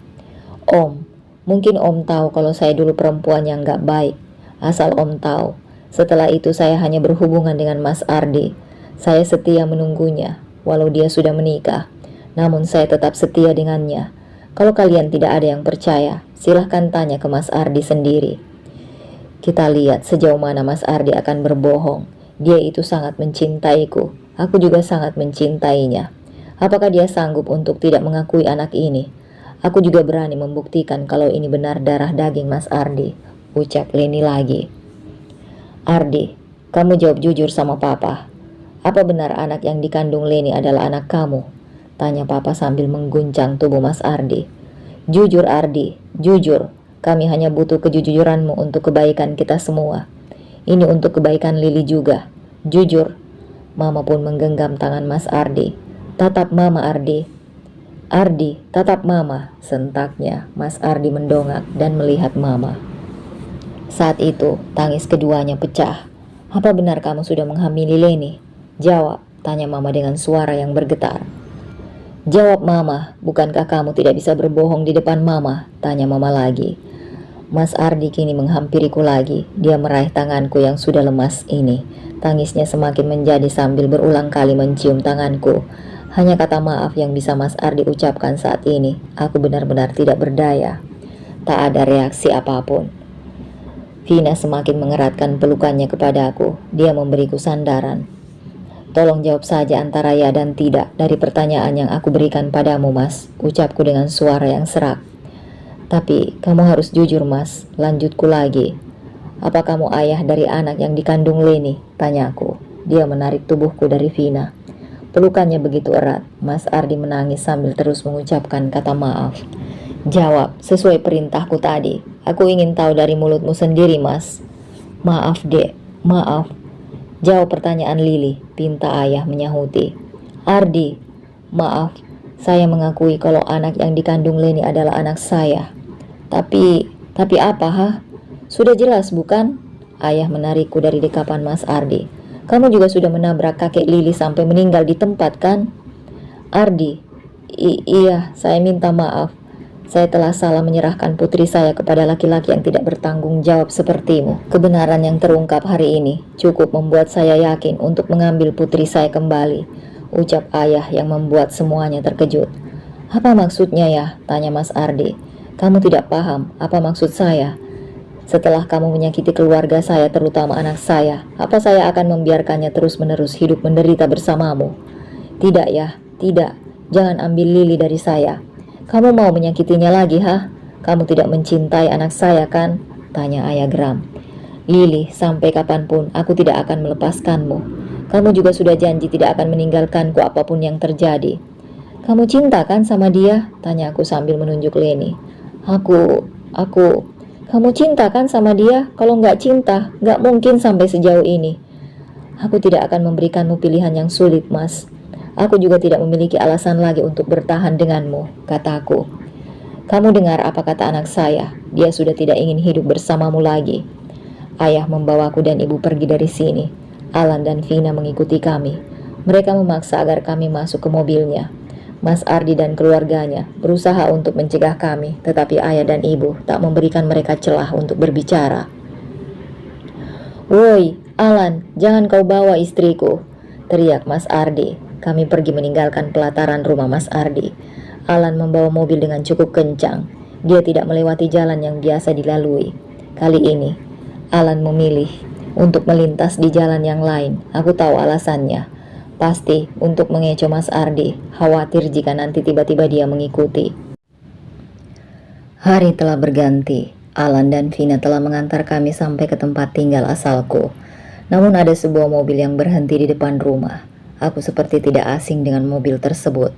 Om, mungkin om tahu kalau saya dulu perempuan yang gak baik. Asal om tahu, setelah itu saya hanya berhubungan dengan Mas Ardi. Saya setia menunggunya, walau dia sudah menikah. Namun saya tetap setia dengannya. Kalau kalian tidak ada yang percaya, silahkan tanya ke Mas Ardi sendiri. Kita lihat sejauh mana Mas Ardi akan berbohong. Dia itu sangat mencintaiku. Aku juga sangat mencintainya. Apakah dia sanggup untuk tidak mengakui anak ini? Aku juga berani membuktikan kalau ini benar darah daging Mas Ardi, ucap Leni lagi. Ardi, kamu jawab jujur sama papa. Apa benar anak yang dikandung Leni adalah anak kamu? Tanya papa sambil mengguncang tubuh Mas Ardi. Jujur Ardi, jujur. Kami hanya butuh kejujuranmu untuk kebaikan kita semua. Ini untuk kebaikan Lili juga. Jujur. Mama pun menggenggam tangan Mas Ardi. Tatap Mama Ardi. Ardi, tatap Mama, sentaknya. Mas Ardi mendongak dan melihat Mama. Saat itu, tangis keduanya pecah. Apa benar kamu sudah menghamili Leni? Jawab, tanya Mama dengan suara yang bergetar. Jawab Mama, bukankah kamu tidak bisa berbohong di depan Mama? Tanya Mama lagi. Mas Ardi kini menghampiriku lagi. Dia meraih tanganku yang sudah lemas ini. Tangisnya semakin menjadi sambil berulang kali mencium tanganku. Hanya kata maaf yang bisa Mas Ardi ucapkan saat ini. Aku benar-benar tidak berdaya. Tak ada reaksi apapun. Vina semakin mengeratkan pelukannya kepadaku. Dia memberiku sandaran. Tolong jawab saja antara ya dan tidak dari pertanyaan yang aku berikan padamu, Mas. Ucapku dengan suara yang serak. Tapi kamu harus jujur, Mas. Lanjutku lagi. Apa kamu ayah dari anak yang dikandung Leni? Tanyaku. Dia menarik tubuhku dari Vina. Pelukannya begitu erat. Mas Ardi menangis sambil terus mengucapkan kata maaf. Jawab sesuai perintahku tadi. Aku ingin tahu dari mulutmu sendiri, Mas. Maaf, Dek. Maaf. Jawab pertanyaan Lili, pinta ayah menyahuti. Ardi, maaf. Saya mengakui kalau anak yang dikandung Leni adalah anak saya. Tapi apa, ha? Sudah jelas, bukan? Ayah menarikku dari dekapan Mas Ardi. Kamu juga sudah menabrak kakek Lili sampai meninggal di tempat, kan? Ardi, iya, saya minta maaf. Saya telah salah menyerahkan putri saya kepada laki-laki yang tidak bertanggung jawab sepertimu. Kebenaran yang terungkap hari ini cukup membuat saya yakin untuk mengambil putri saya kembali. Ucap ayah yang membuat semuanya terkejut. Apa maksudnya ya? Tanya Mas Ardi. Kamu tidak paham apa maksud saya? Setelah kamu menyakiti keluarga saya, terutama anak saya, apa saya akan membiarkannya terus-menerus hidup menderita bersamamu? Tidak ya, tidak. Jangan ambil Lili dari saya. Kamu mau menyakitinya lagi, ha? Kamu tidak mencintai anak saya, kan? Tanya ayah geram. Lili, sampai kapanpun aku tidak akan melepaskanmu. Kamu juga sudah janji tidak akan meninggalkanku apapun yang terjadi. Kamu cinta kan sama dia? Tanya aku sambil menunjuk Leni. Kamu cinta kan sama dia? Kalau nggak cinta, nggak mungkin sampai sejauh ini. Aku tidak akan memberikanmu pilihan yang sulit, Mas. Aku juga tidak memiliki alasan lagi untuk bertahan denganmu, kataku. Kamu dengar apa kata anak saya? Dia sudah tidak ingin hidup bersamamu lagi. Ayah membawaku dan ibu pergi dari sini. Alan dan Vina mengikuti kami. Mereka memaksa agar kami masuk ke mobilnya. Mas Ardi dan keluarganya berusaha untuk mencegah kami, tetapi ayah dan ibu tak memberikan mereka celah untuk berbicara. Woi, Alan, jangan kau bawa istriku, teriak Mas Ardi. Kami pergi meninggalkan pelataran rumah Mas Ardi. Alan membawa mobil dengan cukup kencang. Dia tidak melewati jalan yang biasa dilalui. Kali ini, Alan memilih untuk melintas di jalan yang lain. Aku tahu alasannya. Pasti untuk mengecoh Mas Ardi, khawatir jika nanti tiba-tiba dia mengikuti. Hari telah berganti. Alan dan Vina telah mengantar kami sampai ke tempat tinggal asalku. Namun ada sebuah mobil yang berhenti di depan rumah. Aku seperti tidak asing dengan mobil tersebut.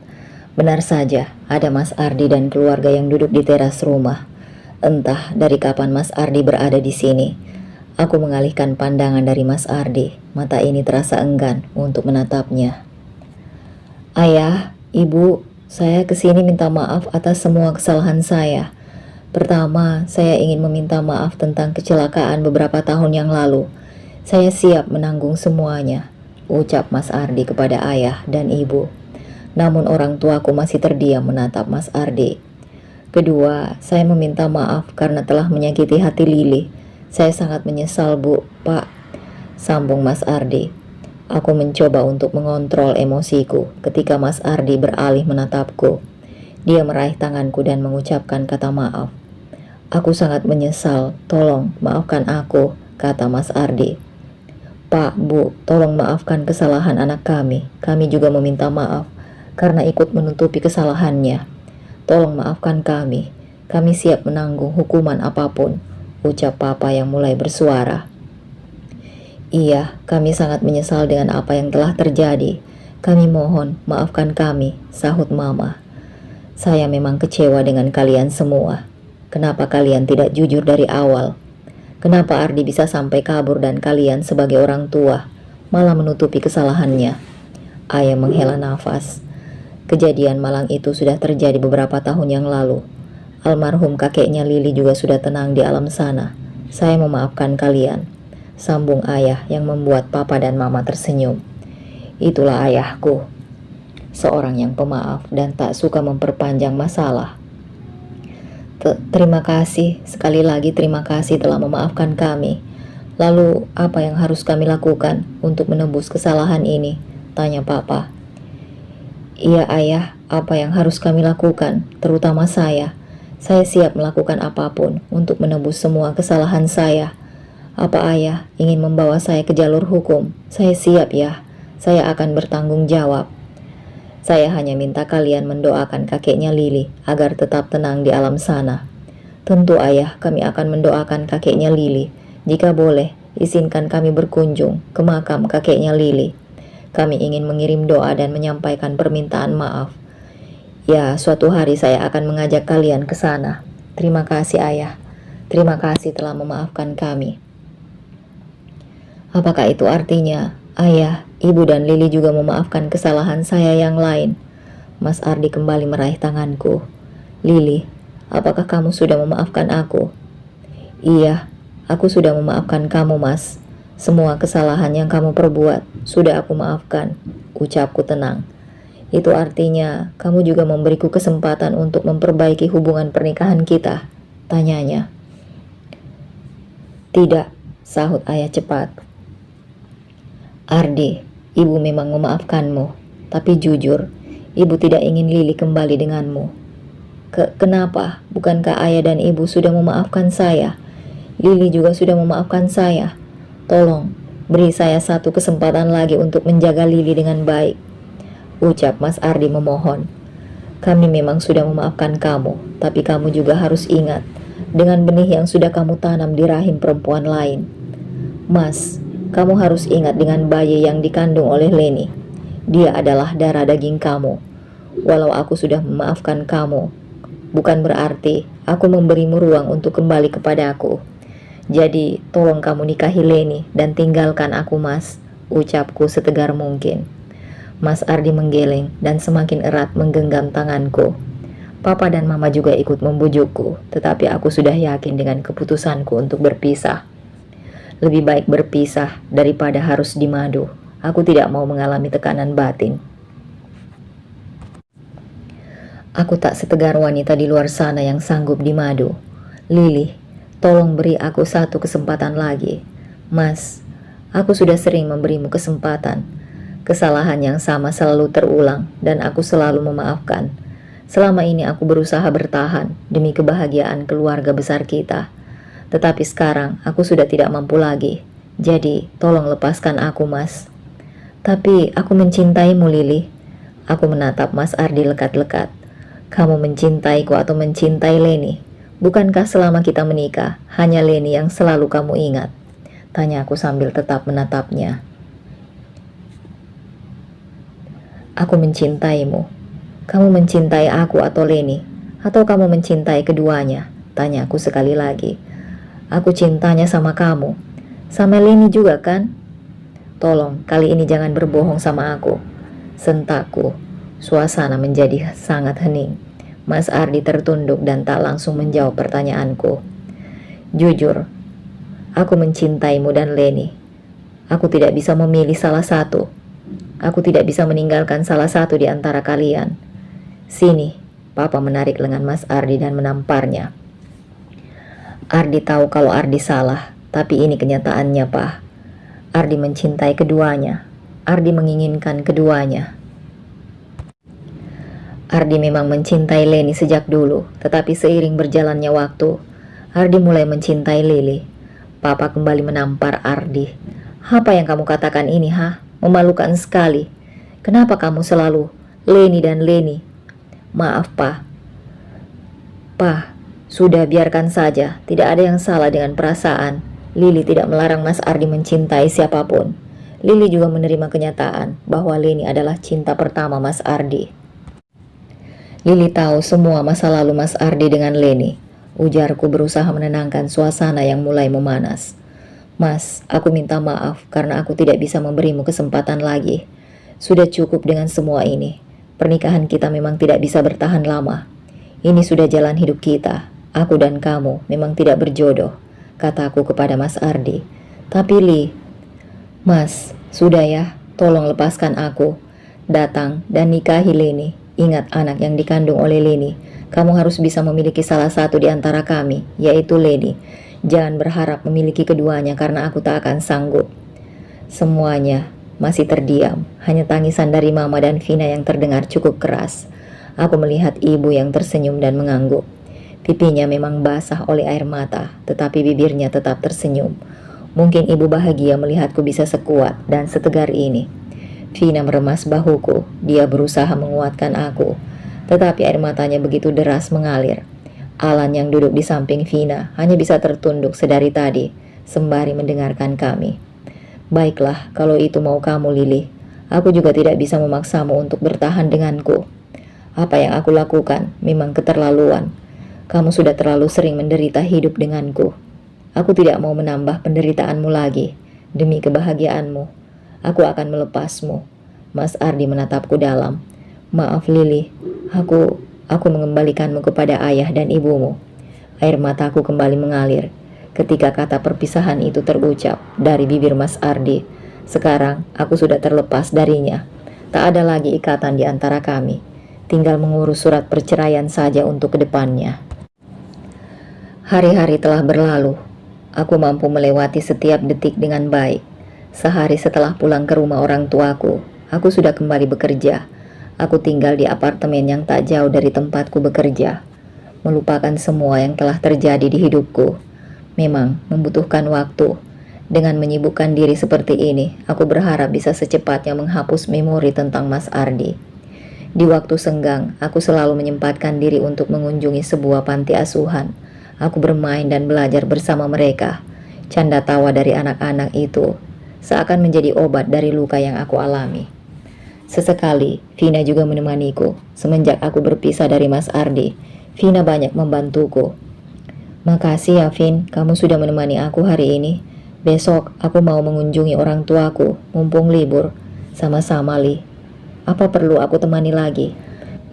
Benar saja, ada Mas Ardi dan keluarga yang duduk di teras rumah. Entah dari kapan Mas Ardi berada di sini. Aku mengalihkan pandangan dari Mas Ardi. Mata ini terasa enggan untuk menatapnya. Ayah, Ibu, saya kesini minta maaf atas semua kesalahan saya. Pertama, saya ingin meminta maaf tentang kecelakaan beberapa tahun yang lalu. Saya siap menanggung semuanya, ucap Mas Ardi kepada ayah dan ibu. Namun orang tuaku masih terdiam menatap Mas Ardi. Kedua, saya meminta maaf karena telah menyakiti hati Lili. Saya sangat menyesal, Bu, Pak, sambung Mas Ardi. Aku mencoba untuk mengontrol emosiku ketika Mas Ardi beralih menatapku. Dia meraih tanganku dan mengucapkan kata maaf. Aku sangat menyesal, tolong maafkan aku, kata Mas Ardi. Pak, Bu, tolong maafkan kesalahan anak kami. Kami juga meminta maaf karena ikut menutupi kesalahannya. Tolong maafkan kami. Kami siap menanggung hukuman apapun, ucap Papa yang mulai bersuara. Iya, kami sangat menyesal dengan apa yang telah terjadi. Kami mohon, maafkan kami, sahut Mama. Saya memang kecewa dengan kalian semua. Kenapa kalian tidak jujur dari awal? Kenapa Ardi bisa sampai kabur dan kalian sebagai orang tua malah menutupi kesalahannya? Ayah menghela nafas. Kejadian malang itu sudah terjadi beberapa tahun yang lalu. Almarhum kakeknya Lili juga sudah tenang di alam sana. Saya memaafkan kalian, sambung ayah yang membuat papa dan mama tersenyum. Itulah ayahku, seorang yang pemaaf dan tak suka memperpanjang masalah. Terima kasih, sekali lagi terima kasih telah memaafkan kami. Lalu apa yang harus kami lakukan untuk menebus kesalahan ini? Tanya papa. Iya ayah, apa yang harus kami lakukan, terutama saya. Saya siap melakukan apapun untuk menebus semua kesalahan saya. Apa ayah ingin membawa saya ke jalur hukum? Saya siap ya, saya akan bertanggung jawab. Saya hanya minta kalian mendoakan kakeknya Lili agar tetap tenang di alam sana. Tentu ayah, kami akan mendoakan kakeknya Lili. Jika boleh, izinkan kami berkunjung ke makam kakeknya Lili. Kami ingin mengirim doa dan menyampaikan permintaan maaf. Ya, suatu hari saya akan mengajak kalian ke sana. Terima kasih ayah. Terima kasih telah memaafkan kami. Apakah itu artinya ayah, ibu dan Lili juga memaafkan kesalahan saya yang lain? Mas Ardi kembali meraih tanganku. Lili, apakah kamu sudah memaafkan aku? Iya, aku sudah memaafkan kamu, Mas. Semua kesalahan yang kamu perbuat sudah aku maafkan, ucapku tenang. Itu artinya kamu juga memberiku kesempatan untuk memperbaiki hubungan pernikahan kita, tanyanya. Tidak, sahut ayah cepat. Ardi, ibu memang memaafkanmu, tapi jujur, ibu tidak ingin Lili kembali denganmu. Kenapa? Bukankah ayah dan ibu sudah memaafkan saya? Lili juga sudah memaafkan saya. Tolong, beri saya satu kesempatan lagi untuk menjaga Lili dengan baik, ucap Mas Ardi memohon. Kami memang sudah memaafkan kamu, tapi kamu juga harus ingat dengan benih yang sudah kamu tanam di rahim perempuan lain. Mas, kamu harus ingat dengan bayi yang dikandung oleh Leni. Dia adalah darah daging kamu. Walau aku sudah memaafkan kamu, bukan berarti aku memberimu ruang untuk kembali kepadaku. Jadi, tolong kamu nikahi Leni dan tinggalkan aku, Mas, ucapku setegar mungkin. Mas Ardi menggeleng dan semakin erat menggenggam tanganku. Papa dan mama juga ikut membujukku, tetapi aku sudah yakin dengan keputusanku untuk berpisah. Lebih baik berpisah daripada harus dimadu. Aku tidak mau mengalami tekanan batin. Aku tak setegar wanita di luar sana yang sanggup dimadu. Lili, tolong beri aku satu kesempatan lagi. Mas, aku sudah sering memberimu kesempatan. Kesalahan yang sama selalu terulang dan aku selalu memaafkan. Selama ini aku berusaha bertahan demi kebahagiaan keluarga besar kita. Tetapi sekarang aku sudah tidak mampu lagi. Jadi tolong lepaskan aku, Mas. Tapi aku mencintaimu, Lili. Aku menatap Mas Ardi lekat-lekat. Kamu mencintaiku atau mencintai Leni? Bukankah selama kita menikah hanya Leni yang selalu kamu ingat? Tanya aku sambil tetap menatapnya. Aku mencintaimu. Kamu mencintai aku atau Leni? Atau kamu mencintai keduanya? Tanya aku sekali lagi. Aku cintanya sama kamu. Sama Leni juga kan? Tolong, kali ini jangan berbohong sama aku, sentakku. Suasana menjadi sangat hening. Mas Ardi tertunduk dan tak langsung menjawab pertanyaanku. Jujur, aku mencintaimu dan Leni. Aku tidak bisa memilih salah satu. Aku tidak bisa meninggalkan salah satu di antara kalian. Sini, Papa menarik lengan Mas Ardi dan menamparnya. Ardi tahu kalau Ardi salah, tapi ini kenyataannya, Pak. Ardi mencintai keduanya. Ardi menginginkan keduanya. Ardi memang mencintai Leni sejak dulu, tetapi seiring berjalannya waktu, Ardi mulai mencintai Lili. Papa kembali menampar Ardi. Apa yang kamu katakan ini, ha? Memalukan sekali. Kenapa kamu selalu Leni dan Leni? Maaf, Pak. Pak, sudah biarkan saja. Tidak ada yang salah dengan perasaan. Lili tidak melarang Mas Ardi mencintai siapapun. Lili juga menerima kenyataan bahwa Leni adalah cinta pertama Mas Ardi. Lili tahu semua masa lalu Mas Ardi dengan Leni. Ujarku berusaha menenangkan suasana yang mulai memanas. Mas, aku minta maaf karena aku tidak bisa memberimu kesempatan lagi. Sudah cukup dengan semua ini. Pernikahan kita memang tidak bisa bertahan lama. Ini sudah jalan hidup kita. Aku dan kamu memang tidak berjodoh, kataku kepada Mas Ardi. Tapi Li, Mas, sudah ya, tolong lepaskan aku. Datang dan nikahi Leni. Ingat anak yang dikandung oleh Leni. Kamu harus bisa memiliki salah satu di antara kami, yaitu Leni. Jangan berharap memiliki keduanya karena aku tak akan sanggup. Semuanya masih terdiam, hanya tangisan dari Mama dan Vina yang terdengar cukup keras. Aku melihat ibu yang tersenyum dan mengangguk. Pipinya memang basah oleh air mata, tetapi bibirnya tetap tersenyum. Mungkin ibu bahagia melihatku bisa sekuat dan setegar ini. Vina meremas bahuku, dia berusaha menguatkan aku. Tetapi air matanya begitu deras mengalir. Alan yang duduk di samping Vina hanya bisa tertunduk sedari tadi, sembari mendengarkan kami. Baiklah, kalau itu mau kamu Lili. Aku juga tidak bisa memaksamu untuk bertahan denganku. Apa yang aku lakukan memang keterlaluan. Kamu sudah terlalu sering menderita hidup denganku. Aku tidak mau menambah penderitaanmu lagi. Demi kebahagiaanmu, aku akan melepasmu. Mas Ardi menatapku dalam. Maaf Lili, aku mengembalikanmu kepada ayah dan ibumu. Air mataku kembali mengalir ketika kata perpisahan itu terucap dari bibir Mas Ardi. Sekarang aku sudah terlepas darinya. Tak ada lagi ikatan di antara kami. Tinggal mengurus surat perceraian saja untuk kedepannya. Hari-hari telah berlalu. Aku mampu melewati setiap detik dengan baik. Sehari setelah pulang ke rumah orang tuaku, aku sudah kembali bekerja. Aku tinggal di apartemen yang tak jauh dari tempatku bekerja. Melupakan semua yang telah terjadi di hidupku memang membutuhkan waktu. Dengan menyibukkan diri seperti ini, aku berharap bisa secepatnya menghapus memori tentang Mas Ardi. Di waktu senggang, aku selalu menyempatkan diri untuk mengunjungi sebuah panti asuhan. Aku bermain dan belajar bersama mereka. Canda tawa dari anak-anak itu seakan menjadi obat dari luka yang aku alami. Sesekali, Vina juga menemaniku. Semenjak aku berpisah dari Mas Ardi, Vina banyak membantuku. Makasih ya Vin, kamu sudah menemani aku hari ini. Besok aku mau mengunjungi orang tuaku, mumpung libur. Sama-sama Li. Apa perlu aku temani lagi?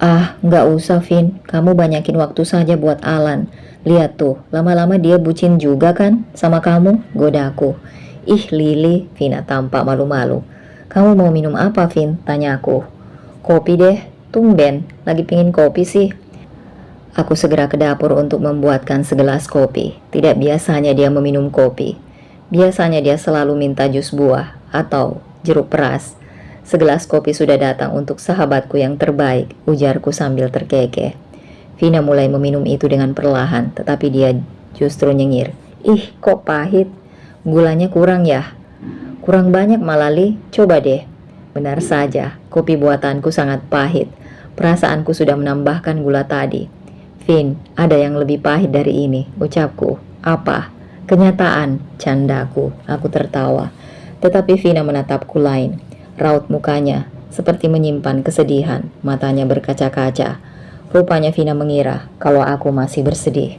Ah, nggak usah Vin, kamu banyakin waktu saja buat Alan. Lihat tuh, lama-lama dia bucin juga kan sama kamu, godaku. Ih Lili, Vina tampak malu-malu. Kamu mau minum apa Vin? Tanya aku. Kopi deh, tumben, lagi pingin kopi sih. Aku segera ke dapur untuk membuatkan segelas kopi. Tidak biasanya dia meminum kopi. Biasanya dia selalu minta jus buah atau jeruk peras. Segelas kopi sudah datang untuk sahabatku yang terbaik, ujarku sambil terkekeh. Vina mulai meminum itu dengan perlahan, tetapi dia justru nyengir. Ih, kok pahit? Gulanya kurang ya? Kurang banyak malah Li, coba deh. Benar saja, kopi buatanku sangat pahit. Perasaanku sudah menambahkan gula tadi. Vin, ada yang lebih pahit dari ini, ucapku. Apa? Kenyataan, candaku. Aku tertawa. Tetapi Vina menatapku lain. Raut mukanya seperti menyimpan kesedihan, matanya berkaca-kaca. Rupanya Vina mengira kalau aku masih bersedih.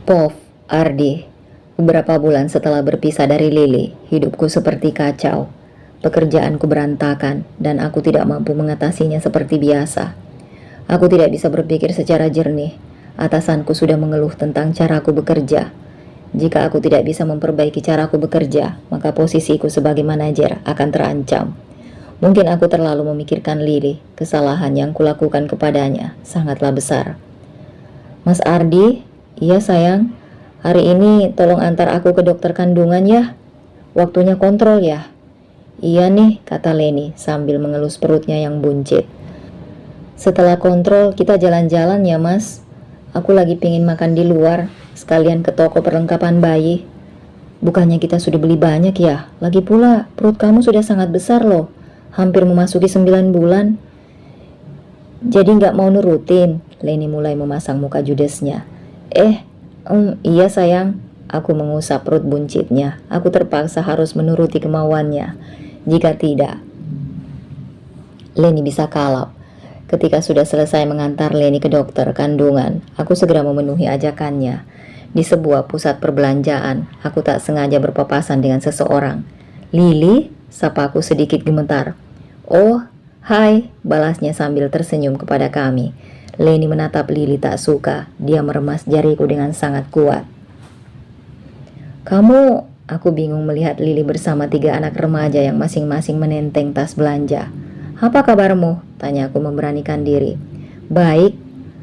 Pov, Ardi, beberapa bulan setelah berpisah dari Lili, hidupku seperti kacau. Pekerjaanku berantakan dan aku tidak mampu mengatasinya seperti biasa. Aku tidak bisa berpikir secara jernih. Atasanku sudah mengeluh tentang caraku bekerja. Jika aku tidak bisa memperbaiki caraku bekerja, maka posisiku sebagai manajer akan terancam. Mungkin aku terlalu memikirkan Lili. Kesalahan yang kulakukan kepadanya sangatlah besar. Mas Ardi, iya sayang, hari ini tolong antar aku ke dokter kandungan ya. Waktunya kontrol ya. Iya nih, kata Leni sambil mengelus perutnya yang buncit. Setelah kontrol kita jalan-jalan ya mas. Aku lagi pingin makan di luar, sekalian ke toko perlengkapan bayi. Bukannya kita sudah beli banyak ya? Lagi pula perut kamu sudah sangat besar loh. Hampir memasuki 9 bulan. Jadi nggak mau nurutin? Leni mulai memasang muka judesnya. Iya sayang. Aku mengusap perut buncitnya. Aku terpaksa harus menuruti kemauannya. Jika tidak, Leni bisa kalap. Ketika sudah selesai mengantar Leni ke dokter kandungan, aku segera memenuhi ajakannya. Di sebuah pusat perbelanjaan, aku tak sengaja berpapasan dengan seseorang. "Lili?" sapa aku sedikit gemetar. "Oh, hai," balasnya sambil tersenyum kepada kami. Leni menatap Lili tak suka. Dia meremas jariku dengan sangat kuat. "Kamu..." Aku bingung melihat Lili bersama 3 anak remaja yang masing-masing menenteng tas belanja. "Apa kabarmu?" tanya aku memberanikan diri. "Baik."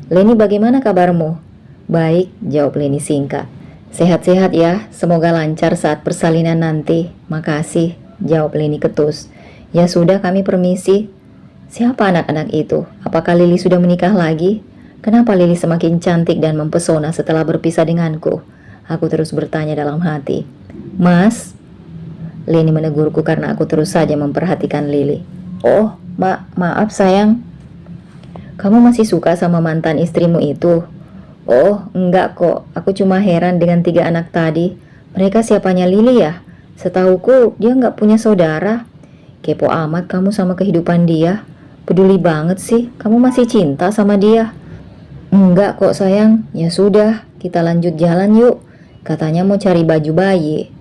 "Leni, bagaimana kabarmu?" "Baik," jawab Leni singkat. "Sehat-sehat ya, semoga lancar saat persalinan nanti." "Makasih," jawab Leni ketus. "Ya sudah, kami permisi." Siapa anak-anak itu? Apakah Lili sudah menikah lagi? Kenapa Lili semakin cantik dan mempesona setelah berpisah denganku? Aku terus bertanya dalam hati. "Mas?" Leni menegurku karena aku terus saja memperhatikan Lili. "Oh, maaf sayang." "Kamu masih suka sama mantan istrimu itu?" "Oh, enggak kok. Aku cuma heran dengan 3 anak tadi. Mereka siapanya Lili ya? Setahuku dia nggak punya saudara." "Kepo amat kamu sama kehidupan dia. Peduli banget sih, kamu masih cinta sama dia." "Enggak kok sayang." "Ya sudah, kita lanjut jalan yuk. Katanya mau cari baju bayi."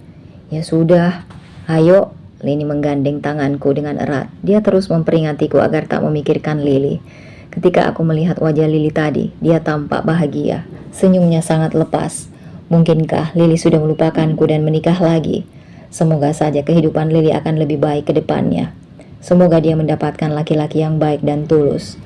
"Ya sudah, ayo." Leni menggandeng tanganku dengan erat. Dia terus memperingatiku agar tak memikirkan Lili. Ketika aku melihat wajah Lili tadi, dia tampak bahagia. Senyumnya sangat lepas. Mungkinkah Lili sudah melupakanku dan menikah lagi? Semoga saja kehidupan Lili akan lebih baik ke depannya. Semoga dia mendapatkan laki-laki yang baik dan tulus.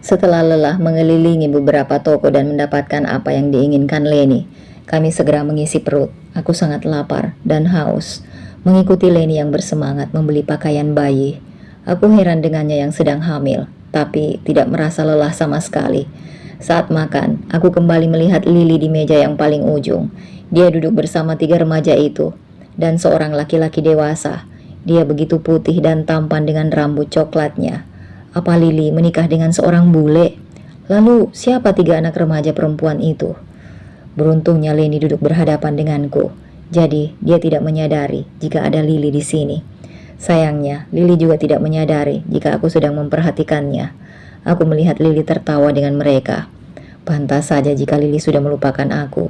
Setelah lelah mengelilingi beberapa toko dan mendapatkan apa yang diinginkan Leni, kami segera mengisi perut. Aku sangat lapar dan haus. Mengikuti Leni yang bersemangat membeli pakaian bayi. Aku heran dengannya yang sedang hamil, tapi tidak merasa lelah sama sekali. Saat makan, aku kembali melihat Lili di meja yang paling ujung. Dia duduk bersama 3 remaja itu dan seorang laki-laki dewasa. Dia begitu putih dan tampan dengan rambut coklatnya. Apa Lili menikah dengan seorang bule? Lalu siapa 3 anak remaja perempuan itu? Beruntungnya Leni duduk berhadapan denganku. Jadi dia tidak menyadari jika ada Lili di sini. Sayangnya, Lili juga tidak menyadari jika aku sedang memperhatikannya. Aku melihat Lili tertawa dengan mereka. Pantas saja jika Lili sudah melupakan aku.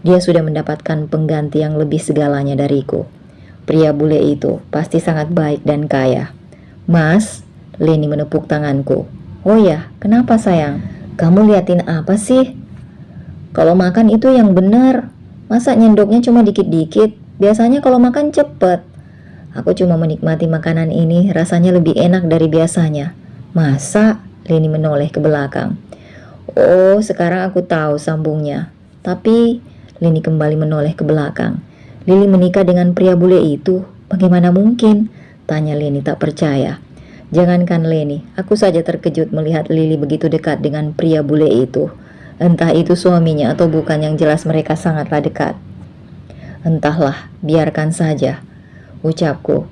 Dia sudah mendapatkan pengganti yang lebih segalanya dariku. Pria bule itu pasti sangat baik dan kaya. "Mas?" Leni menepuk tanganku. "Oh ya, kenapa sayang? Kamu liatin apa sih? Kalau makan itu yang benar. Masa nyendoknya cuma dikit-dikit? Biasanya kalau makan cepet." "Aku cuma menikmati makanan ini, rasanya lebih enak dari biasanya." "Masa?" Leni menoleh ke belakang. "Oh, sekarang aku tahu," sambungnya. "Tapi..." Leni kembali menoleh ke belakang. "Lili menikah dengan pria bule itu? Bagaimana mungkin?" tanya Leni tak percaya. Jangankan Leni, aku saja terkejut melihat Lili begitu dekat dengan pria bule itu. Entah itu suaminya atau bukan, yang jelas mereka sangatlah dekat. "Entahlah, biarkan saja," ucapku.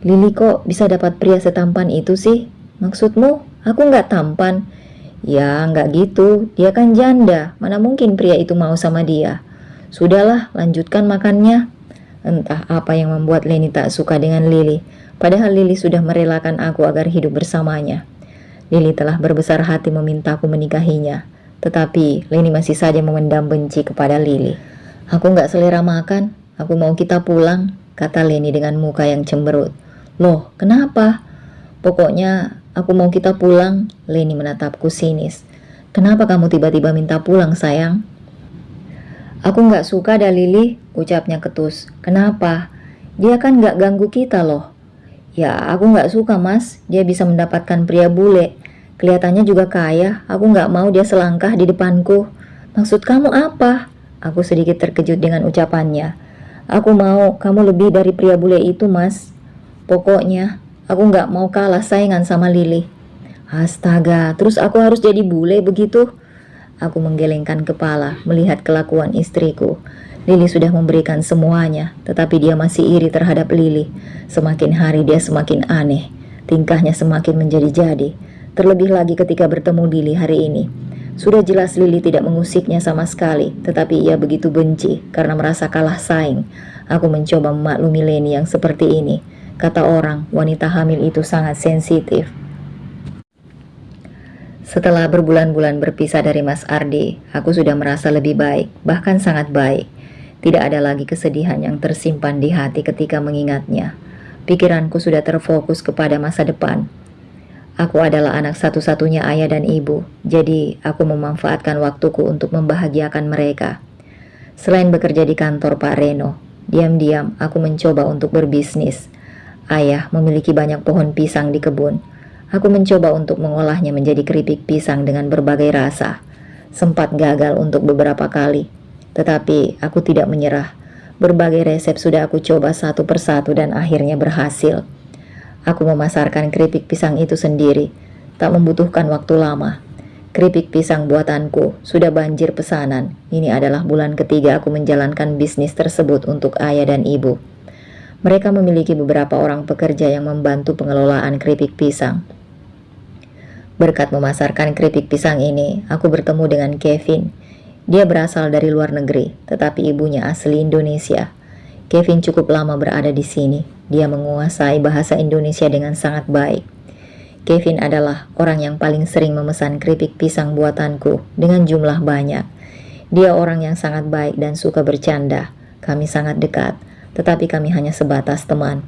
"Lili kok bisa dapat pria setampan itu sih? Maksudmu, aku nggak tampan?" "Ya, nggak gitu. Dia kan janda. Mana mungkin pria itu mau sama dia." "Sudahlah, lanjutkan makannya." Entah apa yang membuat Leni tak suka dengan Lili. Padahal Lili sudah merelakan aku agar hidup bersamanya. Lili telah berbesar hati memintaku menikahinya. Tetapi Leni masih saja memendam benci kepada Lili. "Aku nggak selera makan. Aku mau kita pulang," kata Leni dengan muka yang cemberut. "Loh, kenapa?" "Pokoknya aku mau kita pulang." Leni menatapku sinis. "Kenapa kamu tiba-tiba minta pulang, sayang?" "Aku nggak suka ada Lili," ucapnya ketus. "Kenapa? Dia kan nggak ganggu kita loh." "Ya, aku nggak suka, Mas. Dia bisa mendapatkan pria bule. Kelihatannya juga kaya. Aku nggak mau dia selangkah di depanku." "Maksud kamu apa?" Aku sedikit terkejut dengan ucapannya. "Aku mau kamu lebih dari pria bule itu, Mas. Pokoknya, aku nggak mau kalah saingan sama Lili." Astaga, terus aku harus jadi bule begitu? Aku menggelengkan kepala melihat kelakuan istriku. Lili sudah memberikan semuanya, tetapi dia masih iri terhadap Lili. Semakin hari dia semakin aneh, tingkahnya semakin menjadi-jadi. Terlebih lagi ketika bertemu Lili hari ini. Sudah jelas Lili tidak mengusiknya sama sekali, tetapi ia begitu benci karena merasa kalah saing. Aku mencoba memaklumi Leni yang seperti ini. Kata orang, wanita hamil itu sangat sensitif. Setelah berbulan-bulan berpisah dari Mas Ardi, aku sudah merasa lebih baik, bahkan sangat baik. Tidak ada lagi kesedihan yang tersimpan di hati ketika mengingatnya. Pikiranku sudah terfokus kepada masa depan. Aku adalah anak satu-satunya ayah dan ibu, jadi aku memanfaatkan waktuku untuk membahagiakan mereka. Selain bekerja di kantor Pak Reno, diam-diam aku mencoba untuk berbisnis. Ayah memiliki banyak pohon pisang di kebun. Aku mencoba untuk mengolahnya menjadi keripik pisang dengan berbagai rasa. Sempat gagal untuk beberapa kali, tetapi aku tidak menyerah. Berbagai resep sudah aku coba satu persatu dan akhirnya berhasil. Aku memasarkan keripik pisang itu sendiri, tak membutuhkan waktu lama. Keripik pisang buatanku sudah banjir pesanan. Ini adalah bulan ketiga aku menjalankan bisnis tersebut untuk ayah dan ibu. Mereka memiliki beberapa orang pekerja yang membantu pengelolaan keripik pisang. Berkat memasarkan keripik pisang ini, aku bertemu dengan Kevin. Dia berasal dari luar negeri, tetapi ibunya asli Indonesia. Kevin cukup lama berada di sini. Dia menguasai bahasa Indonesia dengan sangat baik. Kevin adalah orang yang paling sering memesan keripik pisang buatanku dengan jumlah banyak. Dia orang yang sangat baik dan suka bercanda. Kami sangat dekat, tetapi kami hanya sebatas teman.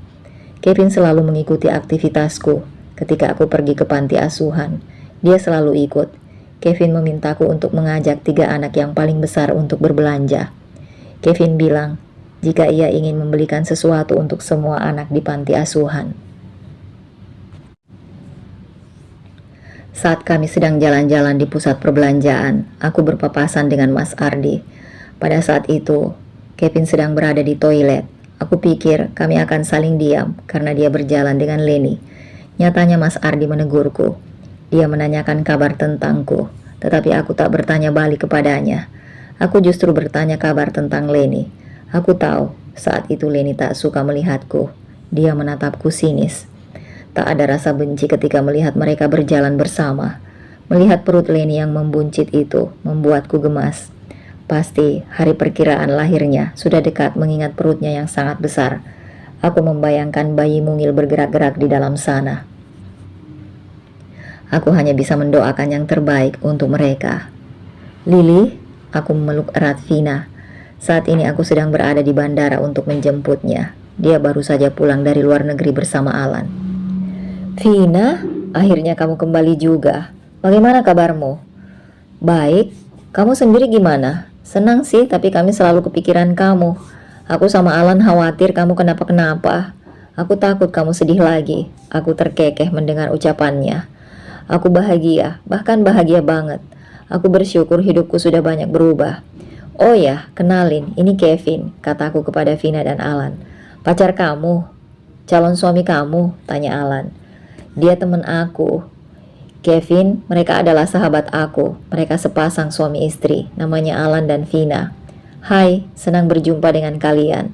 Kevin selalu mengikuti aktivitasku. Ketika aku pergi ke panti asuhan, dia selalu ikut. Kevin memintaku untuk mengajak 3 anak yang paling besar untuk berbelanja. Kevin bilang, jika ia ingin membelikan sesuatu untuk semua anak di panti asuhan. Saat kami sedang jalan-jalan di pusat perbelanjaan, aku berpapasan dengan Mas Ardi. Pada saat itu, Kevin sedang berada di toilet. Aku pikir kami akan saling diam karena dia berjalan dengan Leni. Nyatanya Mas Ardi menegurku. Dia menanyakan kabar tentangku, tetapi aku tak bertanya balik kepadanya. Aku justru bertanya kabar tentang Leni. Aku tahu saat itu Leni tak suka melihatku. Dia menatapku sinis. Tak ada rasa benci ketika melihat mereka berjalan bersama. Melihat perut Leni yang membuncit itu membuatku gemas. Pasti hari perkiraan lahirnya sudah dekat mengingat perutnya yang sangat besar. Aku membayangkan bayi mungil bergerak-gerak di dalam sana. Aku hanya bisa mendoakan yang terbaik untuk mereka. Lily, aku memeluk erat Vina. Saat ini aku sedang berada di bandara untuk menjemputnya. Dia baru saja pulang dari luar negeri bersama Alan. Vina, akhirnya kamu kembali juga. Bagaimana kabarmu? Baik, kamu sendiri gimana? Senang sih, tapi kami selalu kepikiran kamu. Aku sama Alan khawatir kamu kenapa-kenapa. Aku takut kamu sedih lagi. Aku terkekeh mendengar ucapannya. Aku bahagia, bahkan bahagia banget. Aku bersyukur hidupku sudah banyak berubah. Oh ya, kenalin, ini Kevin, kataku kepada Vina dan Alan. Pacar kamu? Calon suami kamu? Tanya Alan. Dia teman aku. Kevin, mereka adalah sahabat aku. Mereka sepasang suami istri, namanya Alan dan Vina. Hai, senang berjumpa dengan kalian.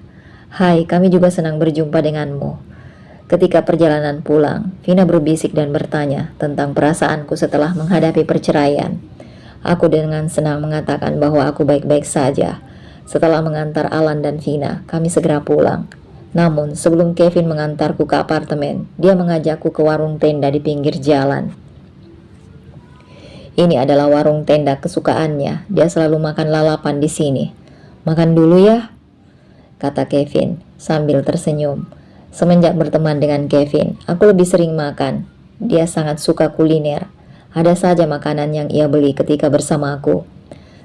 Hai, kami juga senang berjumpa denganmu. Ketika perjalanan pulang, Vina berbisik dan bertanya tentang perasaanku setelah menghadapi perceraian. Aku dengan senang mengatakan bahwa aku baik-baik saja. Setelah mengantar Alan dan Vina, kami segera pulang. Namun, sebelum Kevin mengantarku ke apartemen, dia mengajakku ke warung tenda di pinggir jalan. Ini adalah warung tenda kesukaannya. Dia selalu makan lalapan di sini. Makan dulu ya, kata Kevin sambil tersenyum. Semenjak berteman dengan Kevin, aku lebih sering makan. Dia sangat suka kuliner. Ada saja makanan yang ia beli ketika bersama aku.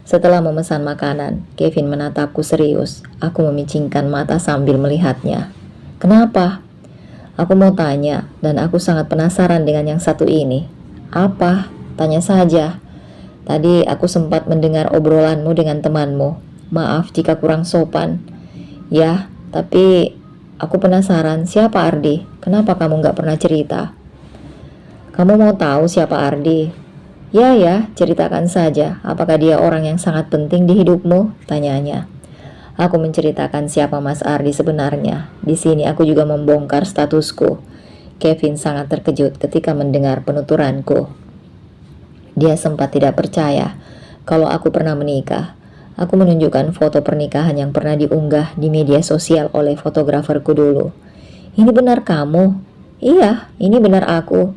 Setelah memesan makanan, Kevin menatapku serius. Aku memicingkan mata sambil melihatnya. Kenapa? Aku mau tanya, dan aku sangat penasaran dengan yang satu ini. Apa? Tanya saja. Tadi aku sempat mendengar obrolanmu dengan temanmu. Maaf jika kurang sopan. Ya, tapi aku penasaran siapa Ardi? Kenapa kamu gak pernah cerita? Kamu mau tahu siapa Ardi? Ya, ceritakan saja. Apakah dia orang yang sangat penting di hidupmu? Tanyanya. Aku menceritakan siapa Mas Ardi sebenarnya. Di sini aku juga membongkar statusku. Kevin sangat terkejut ketika mendengar penuturanku. Dia sempat tidak percaya kalau aku pernah menikah. Aku menunjukkan foto pernikahan yang pernah diunggah di media sosial oleh fotograferku dulu. Ini benar kamu? Iya, ini benar aku.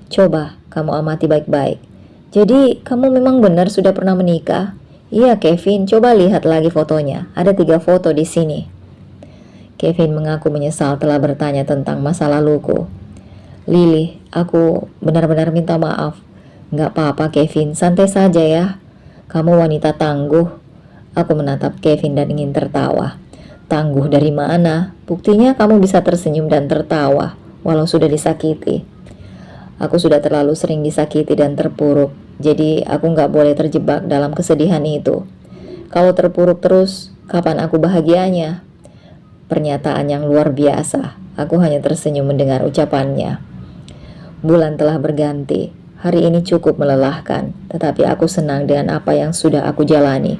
Coba kamu amati baik-baik. Jadi kamu memang benar sudah pernah menikah? Iya Kevin, coba lihat lagi fotonya. Ada 3 foto di sini. Kevin mengaku menyesal telah bertanya tentang masa laluku. Lily, aku benar-benar minta maaf. Nggak apa-apa Kevin, santai saja ya. Kamu wanita tangguh. Aku menatap Kevin dan ingin tertawa. Tangguh dari mana? Buktinya kamu bisa tersenyum dan tertawa, walau sudah disakiti. Aku sudah terlalu sering disakiti dan terpuruk, jadi aku nggak boleh terjebak dalam kesedihan itu. Kalau terpuruk terus, kapan aku bahagianya? Pernyataan yang luar biasa. Aku hanya tersenyum mendengar ucapannya. Bulan telah berganti. Hari ini cukup melelahkan, tetapi aku senang dengan apa yang sudah aku jalani.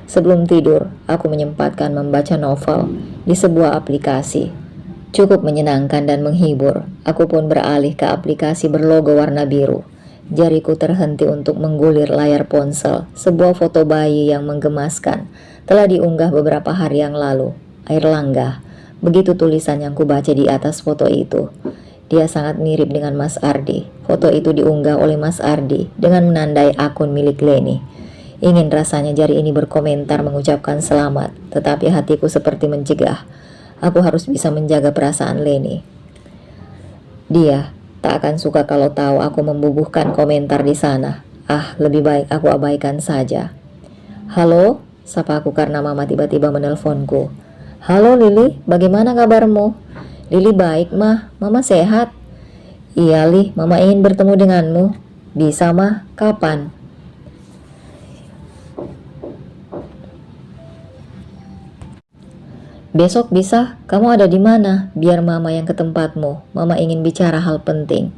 Sebelum tidur, aku menyempatkan membaca novel di sebuah aplikasi. Cukup menyenangkan dan menghibur. Aku pun beralih ke aplikasi berlogo warna biru. Jariku terhenti untuk menggulir layar ponsel. Sebuah foto bayi yang menggemaskan telah diunggah beberapa hari yang lalu. Airlangga, begitu tulisan yang kubaca di atas foto itu. Dia sangat mirip dengan Mas Ardi. Foto itu diunggah oleh Mas Ardi dengan menandai akun milik Leni. Ingin rasanya jari ini berkomentar mengucapkan selamat, tetapi hatiku seperti mencegah. Aku harus bisa menjaga perasaan Leni. Dia tak akan suka kalau tahu aku membubuhkan komentar di sana. Lebih baik aku abaikan saja. Halo, sapa aku karena Mama tiba-tiba menelponku. Halo Lili, bagaimana kabarmu? Lili baik mah, Mama sehat. Iya Li, Mama ingin bertemu denganmu. Bisa mah, kapan? Besok bisa, kamu ada di mana? Biar Mama yang ke tempatmu. Mama ingin bicara hal penting.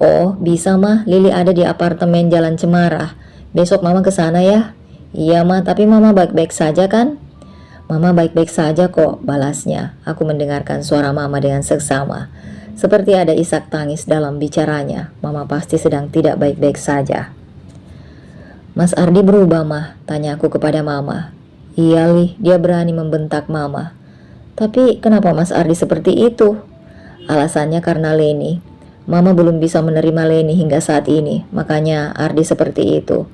Oh, bisa mah, Lili ada di apartemen Jalan Cemara. Besok Mama ke sana ya. Iya mah, tapi Mama baik-baik saja kan? Mama baik-baik saja kok, balasnya. Aku mendengarkan suara Mama dengan seksama. Seperti ada isak tangis dalam bicaranya. Mama pasti sedang tidak baik-baik saja. Mas Ardi berubah mah, tanya aku kepada Mama. Iya Li, dia berani membentak Mama. Tapi kenapa Mas Ardi seperti itu? Alasannya karena Leni. Mama belum bisa menerima Leni hingga saat ini, makanya Ardi seperti itu.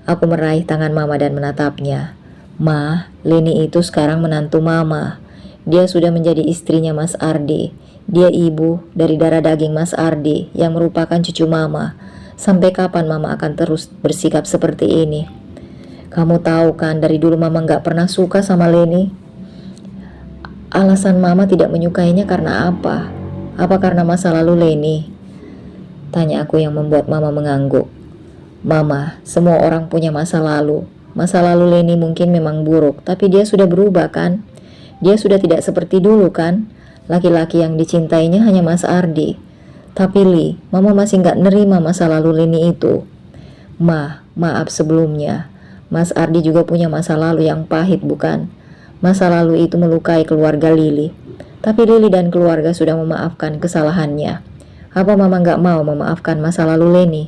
Aku meraih tangan Mama dan menatapnya. Ma, Leni itu sekarang menantu Mama. Dia sudah menjadi istrinya Mas Ardi. Dia ibu dari darah daging Mas Ardi yang merupakan cucu Mama. Sampai kapan Mama akan terus bersikap seperti ini? Kamu tahu kan dari dulu Mama gak pernah suka sama Leni. Alasan Mama tidak menyukainya karena apa? Apa karena masa lalu Leni? Tanya aku yang membuat Mama mengangguk. Mama, semua orang punya masa lalu. Masa lalu Leni mungkin memang buruk, tapi dia sudah berubah kan? Dia sudah tidak seperti dulu kan? Laki-laki yang dicintainya hanya Mas Ardi. Tapi Li, Mama masih gak nerima masa lalu Leni itu. Maaf sebelumnya. Mas Ardi juga punya masa lalu yang pahit bukan? Masa lalu itu melukai keluarga Lili. Tapi Lili dan keluarga sudah memaafkan kesalahannya. Apa Mama gak mau memaafkan masa lalu Leni?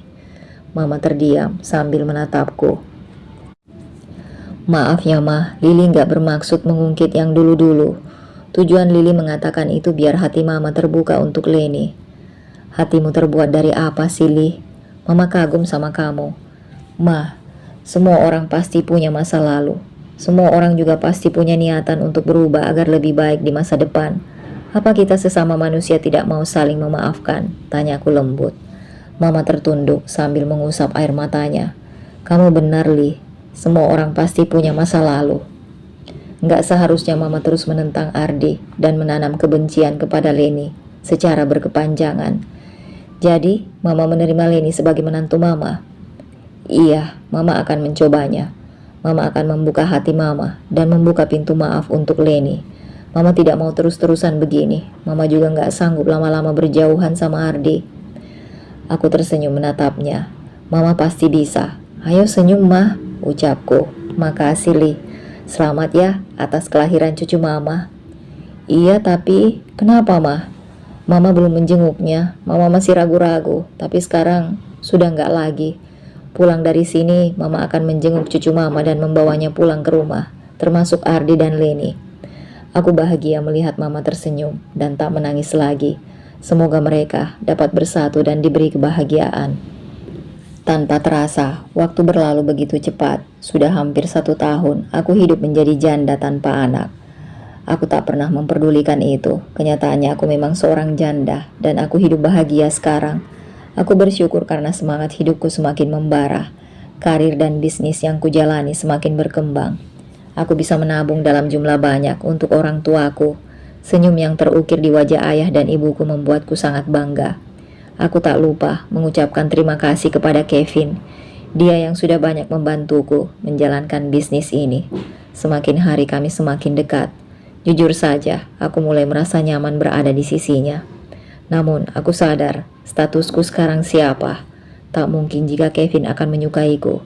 Mama terdiam sambil menatapku. Maaf ya Ma, Lili gak bermaksud mengungkit yang dulu-dulu. Tujuan Lili mengatakan itu biar hati Mama terbuka untuk Leni. Hatimu terbuat dari apa sih Li? Mama kagum sama kamu. Ma, semua orang pasti punya masa lalu. Semua orang juga pasti punya niatan untuk berubah agar lebih baik di masa depan. Apa kita sesama manusia tidak mau saling memaafkan? Tanya aku lembut. Mama tertunduk sambil mengusap air matanya. Kamu benar Li. Semua orang pasti punya masa lalu. Nggak seharusnya Mama terus menentang Ardi dan menanam kebencian kepada Leni secara berkepanjangan. Jadi, Mama menerima Leni sebagai menantu Mama. Iya, Mama akan mencobanya. Mama akan membuka hati Mama dan membuka pintu maaf untuk Leni. Mama tidak mau terus-terusan begini. Mama juga nggak sanggup lama-lama berjauhan sama Ardi. Aku tersenyum menatapnya. Mama pasti bisa. Ayo senyum Mah, ucapku. Makasih Li. Selamat ya atas kelahiran cucu Mama. Iya tapi kenapa Mah? Mama belum menjenguknya. Mama masih ragu-ragu. Tapi sekarang sudah nggak lagi. Pulang dari sini Mama akan menjenguk cucu Mama dan membawanya pulang ke rumah. Termasuk Ardi dan Leni. Aku bahagia melihat Mama tersenyum dan tak menangis lagi. Semoga mereka dapat bersatu dan diberi kebahagiaan. Tanpa terasa, waktu berlalu begitu cepat. Sudah hampir 1 tahun, aku hidup menjadi janda tanpa anak. Aku tak pernah memperdulikan itu. Kenyataannya aku memang seorang janda, dan aku hidup bahagia sekarang. Aku bersyukur karena semangat hidupku semakin membara. Karir dan bisnis yang kujalani semakin berkembang. Aku bisa menabung dalam jumlah banyak untuk orang tuaku. Senyum yang terukir di wajah ayah dan ibuku membuatku sangat bangga. Aku tak lupa mengucapkan terima kasih kepada Kevin. Dia yang sudah banyak membantuku menjalankan bisnis ini. Semakin hari kami semakin dekat. Jujur saja, aku mulai merasa nyaman berada di sisinya. Namun, aku sadar statusku sekarang siapa. Tak mungkin jika Kevin akan menyukaiku.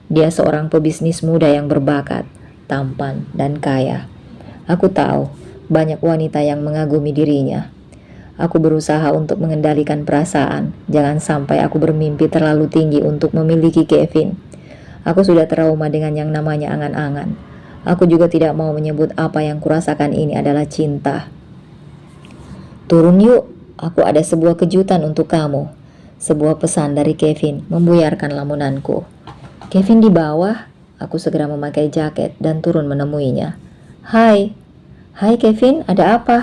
Dia seorang pebisnis muda yang berbakat, tampan, dan kaya. Aku tahu banyak wanita yang mengagumi dirinya. Aku berusaha untuk mengendalikan perasaan. Jangan sampai aku bermimpi terlalu tinggi untuk memiliki Kevin. Aku sudah trauma dengan yang namanya angan-angan. Aku juga tidak mau menyebut apa yang kurasakan ini adalah cinta. Turun yuk, aku ada sebuah kejutan untuk kamu. Sebuah pesan dari Kevin membuyarkan lamunanku. Kevin di bawah, aku segera memakai jaket dan turun menemuinya. Hai Kevin, ada apa?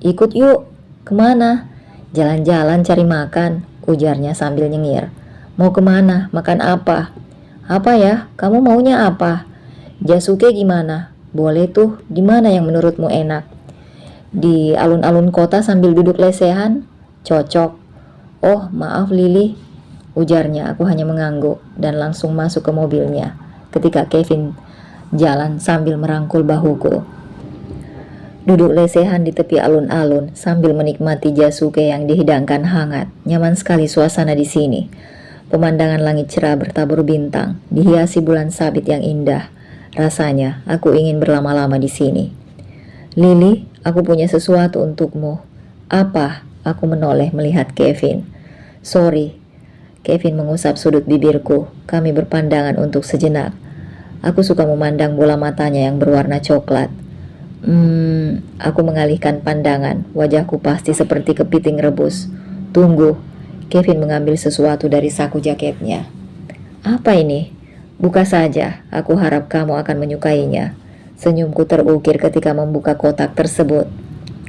Ikut yuk. Kemana? Jalan-jalan cari makan, ujarnya sambil nyengir. Mau kemana? Makan apa? Apa ya? Kamu maunya apa? Jasuke gimana? Boleh tuh, di mana yang menurutmu enak? Di alun-alun kota sambil duduk lesehan? Cocok. Oh, maaf Lily, ujarnya. Aku hanya mengangguk dan langsung masuk ke mobilnya ketika Kevin jalan sambil merangkul bahuku. Duduk lesehan di tepi alun-alun sambil menikmati jasuke yang dihidangkan hangat. Nyaman sekali suasana di sini. Pemandangan langit cerah bertabur bintang, dihiasi bulan sabit yang indah. Rasanya aku ingin berlama-lama di sini. Lily, aku punya sesuatu untukmu. Apa? Aku menoleh melihat Kevin. Sorry. Kevin mengusap sudut bibirku. Kami berpandangan untuk sejenak. Aku suka memandang bola matanya yang berwarna coklat. Aku mengalihkan pandangan. Wajahku pasti seperti kepiting rebus. Tunggu. Kevin mengambil sesuatu dari saku jaketnya. Apa ini? Buka saja. Aku harap kamu akan menyukainya. Senyumku terukir ketika membuka kotak tersebut.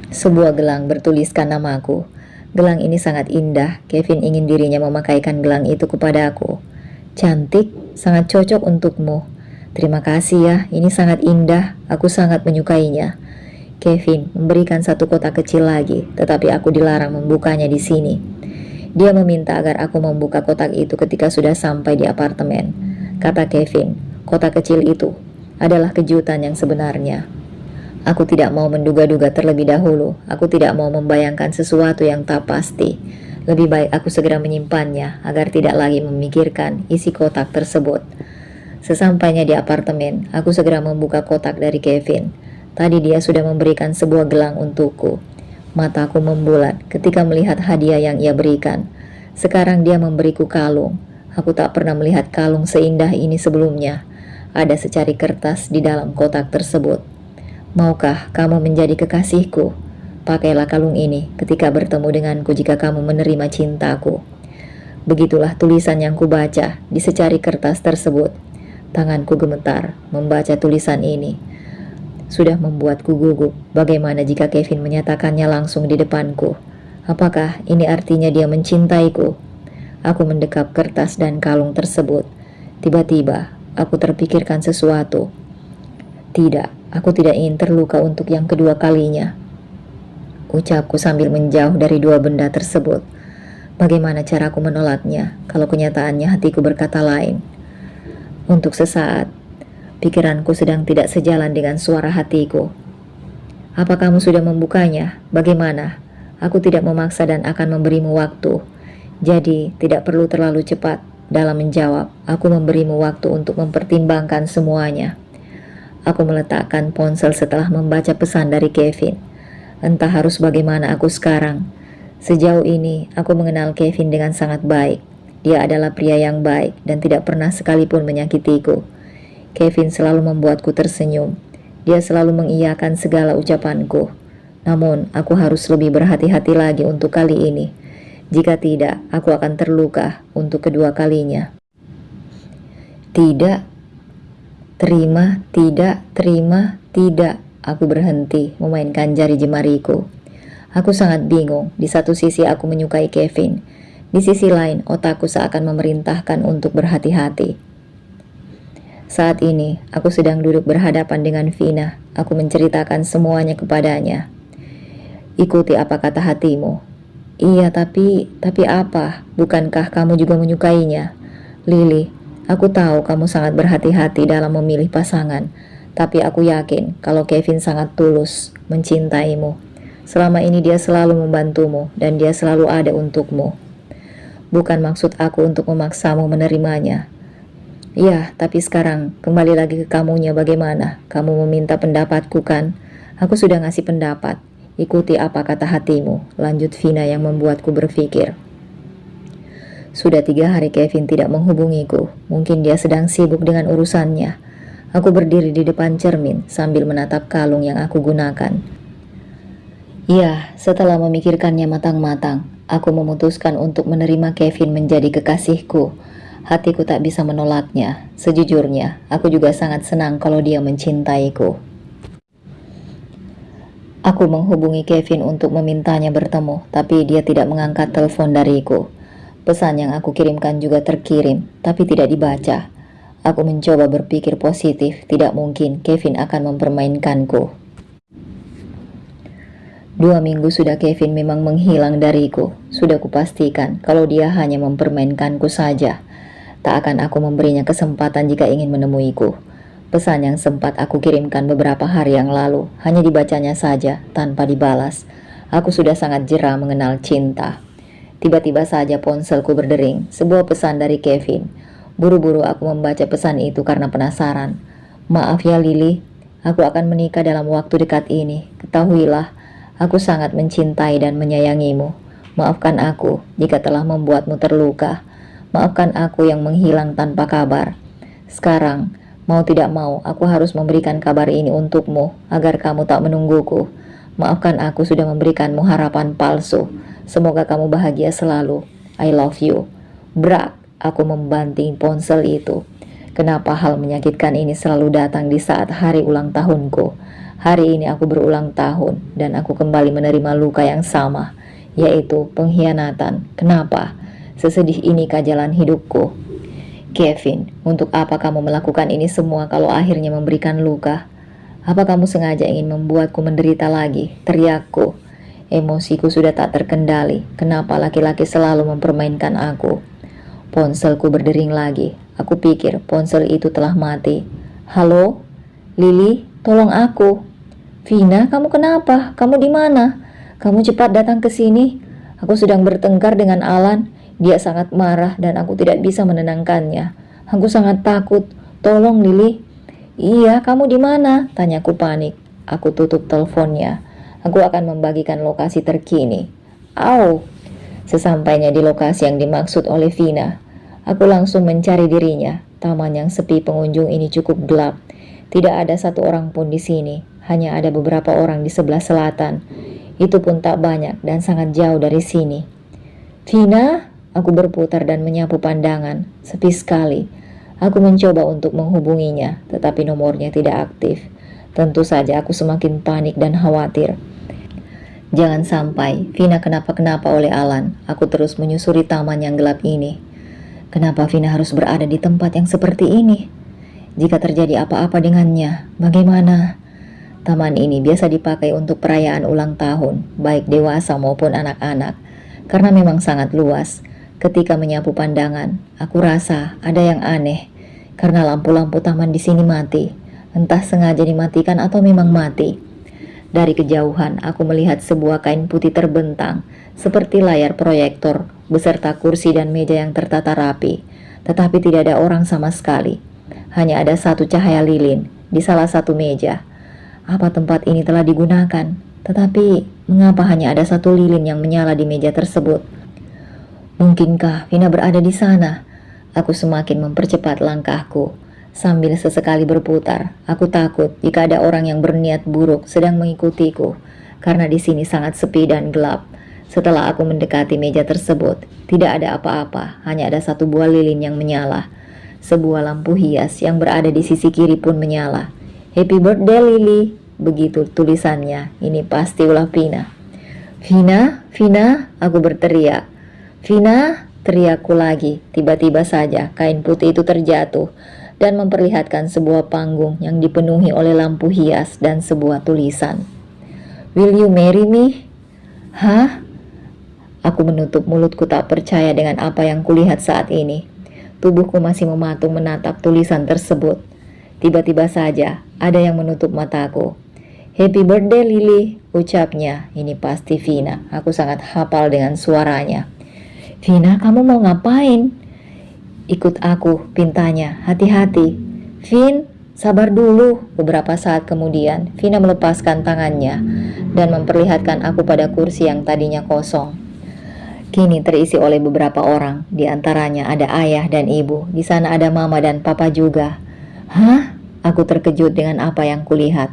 Sebuah gelang bertuliskan namaku. Gelang ini sangat indah. Kevin ingin dirinya memakaikan gelang itu kepada aku. Cantik, sangat cocok untukmu. Terima kasih ya, ini sangat indah. Aku sangat menyukainya. Kevin memberikan satu kotak kecil lagi, tetapi aku dilarang membukanya di sini. Dia meminta agar aku membuka kotak itu ketika sudah sampai di apartemen. Kata Kevin, kotak kecil itu adalah kejutan yang sebenarnya. Aku tidak mau menduga-duga terlebih dahulu. Aku tidak mau membayangkan sesuatu yang tak pasti. Lebih baik aku segera menyimpannya agar tidak lagi memikirkan isi kotak tersebut. Sesampainya di apartemen, aku segera membuka kotak dari Kevin. Tadi dia sudah memberikan sebuah gelang untukku. Mataku membulat ketika melihat hadiah yang ia berikan. Sekarang dia memberiku kalung. Aku tak pernah melihat kalung seindah ini sebelumnya. Ada secari kertas di dalam kotak tersebut. Maukah kamu menjadi kekasihku? Pakailah kalung ini ketika bertemu denganku jika kamu menerima cintaku. Begitulah tulisan yang kubaca di secari kertas tersebut. Tanganku gemetar membaca tulisan ini. Sudah membuatku gugup. Bagaimana jika Kevin menyatakannya langsung di depanku? Apakah ini artinya dia mencintaiku? Aku mendekap kertas dan kalung tersebut. Tiba-tiba aku terpikirkan sesuatu. Tidak, aku tidak ingin terluka untuk yang kedua kalinya, ucapku sambil menjauh dari dua benda tersebut. Bagaimana caraku menolaknya kalau kenyataannya hatiku berkata lain? Untuk sesaat, pikiranku sedang tidak sejalan dengan suara hatiku. Apa kamu sudah membukanya? Bagaimana? Aku tidak memaksa dan akan memberimu waktu. Jadi, tidak perlu terlalu cepat dalam menjawab. Aku memberimu waktu untuk mempertimbangkan semuanya. Aku meletakkan ponsel setelah membaca pesan dari Kevin. Entah harus bagaimana aku sekarang. Sejauh ini, aku mengenal Kevin dengan sangat baik. Dia adalah pria yang baik dan tidak pernah sekalipun menyakitiku. Kevin selalu membuatku tersenyum. Dia selalu mengiyakan segala ucapanku. Namun, aku harus lebih berhati-hati lagi untuk kali ini. Jika tidak, aku akan terluka untuk kedua kalinya. Tidak, terima, tidak, terima, tidak. Aku berhenti memainkan jari jemariku. Aku sangat bingung. Di satu sisi aku menyukai Kevin. Di sisi lain, otakku seakan memerintahkan untuk berhati-hati. Saat ini, aku sedang duduk berhadapan dengan Vina. Aku menceritakan semuanya kepadanya. Ikuti apa kata hatimu. Iya, tapi apa? Bukankah kamu juga menyukainya? Lily, aku tahu kamu sangat berhati-hati dalam memilih pasangan. Tapi aku yakin kalau Kevin sangat tulus mencintaimu. Selama ini dia selalu membantumu dan dia selalu ada untukmu. Bukan maksud aku untuk memaksamu menerimanya. Ya, tapi sekarang kembali lagi ke kamunya bagaimana? Kamu meminta pendapatku kan? Aku sudah ngasih pendapat. Ikuti apa kata hatimu, lanjut Vina yang membuatku berpikir. Sudah 3 hari Kevin tidak menghubungiku. Mungkin dia sedang sibuk dengan urusannya. Aku berdiri di depan cermin sambil menatap kalung yang aku gunakan. Ya, setelah memikirkannya matang-matang, aku memutuskan untuk menerima Kevin menjadi kekasihku. Hatiku tak bisa menolaknya. Sejujurnya, aku juga sangat senang kalau dia mencintaiku. Aku menghubungi Kevin untuk memintanya bertemu, tapi dia tidak mengangkat telepon dariku. Pesan yang aku kirimkan juga terkirim, tapi tidak dibaca. Aku mencoba berpikir positif, tidak mungkin Kevin akan mempermainkanku. 2 minggu sudah Kevin memang menghilang dariku. Sudah kupastikan kalau dia hanya mempermainkanku saja. Tak akan aku memberinya kesempatan jika ingin menemuiku. Pesan yang sempat aku kirimkan beberapa hari yang lalu hanya dibacanya saja tanpa dibalas. Aku sudah sangat jera mengenal cinta. Tiba-tiba saja ponselku berdering, sebuah pesan dari Kevin. Buru-buru aku membaca pesan itu karena penasaran. Maaf ya Lily, aku akan menikah dalam waktu dekat ini. Ketahuilah, aku sangat mencintai dan menyayangimu. Maafkan aku jika telah membuatmu terluka. Maafkan aku yang menghilang tanpa kabar. Sekarang, mau tidak mau, aku harus memberikan kabar ini untukmu agar kamu tak menungguku. Maafkan aku sudah memberikanmu harapan palsu. Semoga kamu bahagia selalu. I love you. Brak, aku membanting ponsel itu. Kenapa hal menyakitkan ini selalu datang di saat hari ulang tahunku? Hari ini aku berulang tahun dan aku kembali menerima luka yang sama, yaitu pengkhianatan. Kenapa? Sesedih inikah jalan hidupku? Kevin, untuk apa kamu melakukan ini semua kalau akhirnya memberikan luka? Apa kamu sengaja ingin membuatku menderita lagi? Teriakku. Emosiku sudah tak terkendali. Kenapa laki-laki selalu mempermainkan aku? Ponselku berdering lagi. Aku pikir ponsel itu telah mati. Halo? Lily, tolong aku. Vina, kamu kenapa? Kamu di mana? Kamu cepat datang ke sini. Aku sedang bertengkar dengan Alan. Dia sangat marah dan aku tidak bisa menenangkannya. Aku sangat takut. Tolong Lily. Iya, kamu di mana? Tanyaku panik. Aku tutup teleponnya. Aku akan membagikan lokasi terkini. Au. Sesampainya di lokasi yang dimaksud oleh Vina, aku langsung mencari dirinya. Taman yang sepi pengunjung ini cukup gelap. Tidak ada satu orang pun di sini. Hanya ada beberapa orang di sebelah selatan. Itu pun tak banyak dan sangat jauh dari sini. Vina? Aku berputar dan menyapu pandangan. Sepi sekali. Aku mencoba untuk menghubunginya, tetapi nomornya tidak aktif. Tentu saja aku semakin panik dan khawatir. Jangan sampai Vina kenapa-kenapa oleh Alan. Aku terus menyusuri taman yang gelap ini. Kenapa Vina harus berada di tempat yang seperti ini? Jika terjadi apa-apa dengannya, bagaimana? Taman ini biasa dipakai untuk perayaan ulang tahun, baik dewasa maupun anak-anak, karena memang sangat luas. Ketika menyapu pandangan, aku rasa ada yang aneh, karena lampu-lampu taman di sini mati. Entah sengaja dimatikan atau memang mati. Dari kejauhan, aku melihat sebuah kain putih terbentang, seperti layar proyektor, beserta kursi dan meja yang tertata rapi. Tetapi tidak ada orang sama sekali. Hanya ada satu cahaya lilin di salah satu meja. Apa tempat ini telah digunakan? Tetapi, mengapa hanya ada satu lilin yang menyala di meja tersebut? Mungkinkah Vina berada di sana? Aku semakin mempercepat langkahku. Sambil sesekali berputar, aku takut jika ada orang yang berniat buruk sedang mengikutiku, karena di sini sangat sepi dan gelap. Setelah aku mendekati meja tersebut, tidak ada apa-apa, hanya ada satu buah lilin yang menyala. Sebuah lampu hias yang berada di sisi kiri pun menyala. "Happy birthday Lily," begitu tulisannya. Ini pasti ulah Vina. "Vina, Vina," aku berteriak. "Vina," teriakku lagi. Tiba-tiba saja kain putih itu terjatuh dan memperlihatkan sebuah panggung yang dipenuhi oleh lampu hias dan sebuah tulisan. "Will you marry me?" Hah? Aku menutup mulutku tak percaya dengan apa yang kulihat saat ini. Tubuhku masih mematung menatap tulisan tersebut. Tiba-tiba saja ada yang menutup mataku. "Happy birthday Lily," ucapnya. Ini pasti Vina. Aku sangat hafal dengan suaranya. "Vina, kamu mau ngapain?" "Ikut aku," pintanya. "Hati-hati." "Vin, sabar dulu." Beberapa saat kemudian, Vina melepaskan tangannya dan memperlihatkan aku pada kursi yang tadinya kosong. Kini terisi oleh beberapa orang, di antaranya ada ayah dan ibu. Di sana ada mama dan papa juga. Hah? Aku terkejut dengan apa yang kulihat.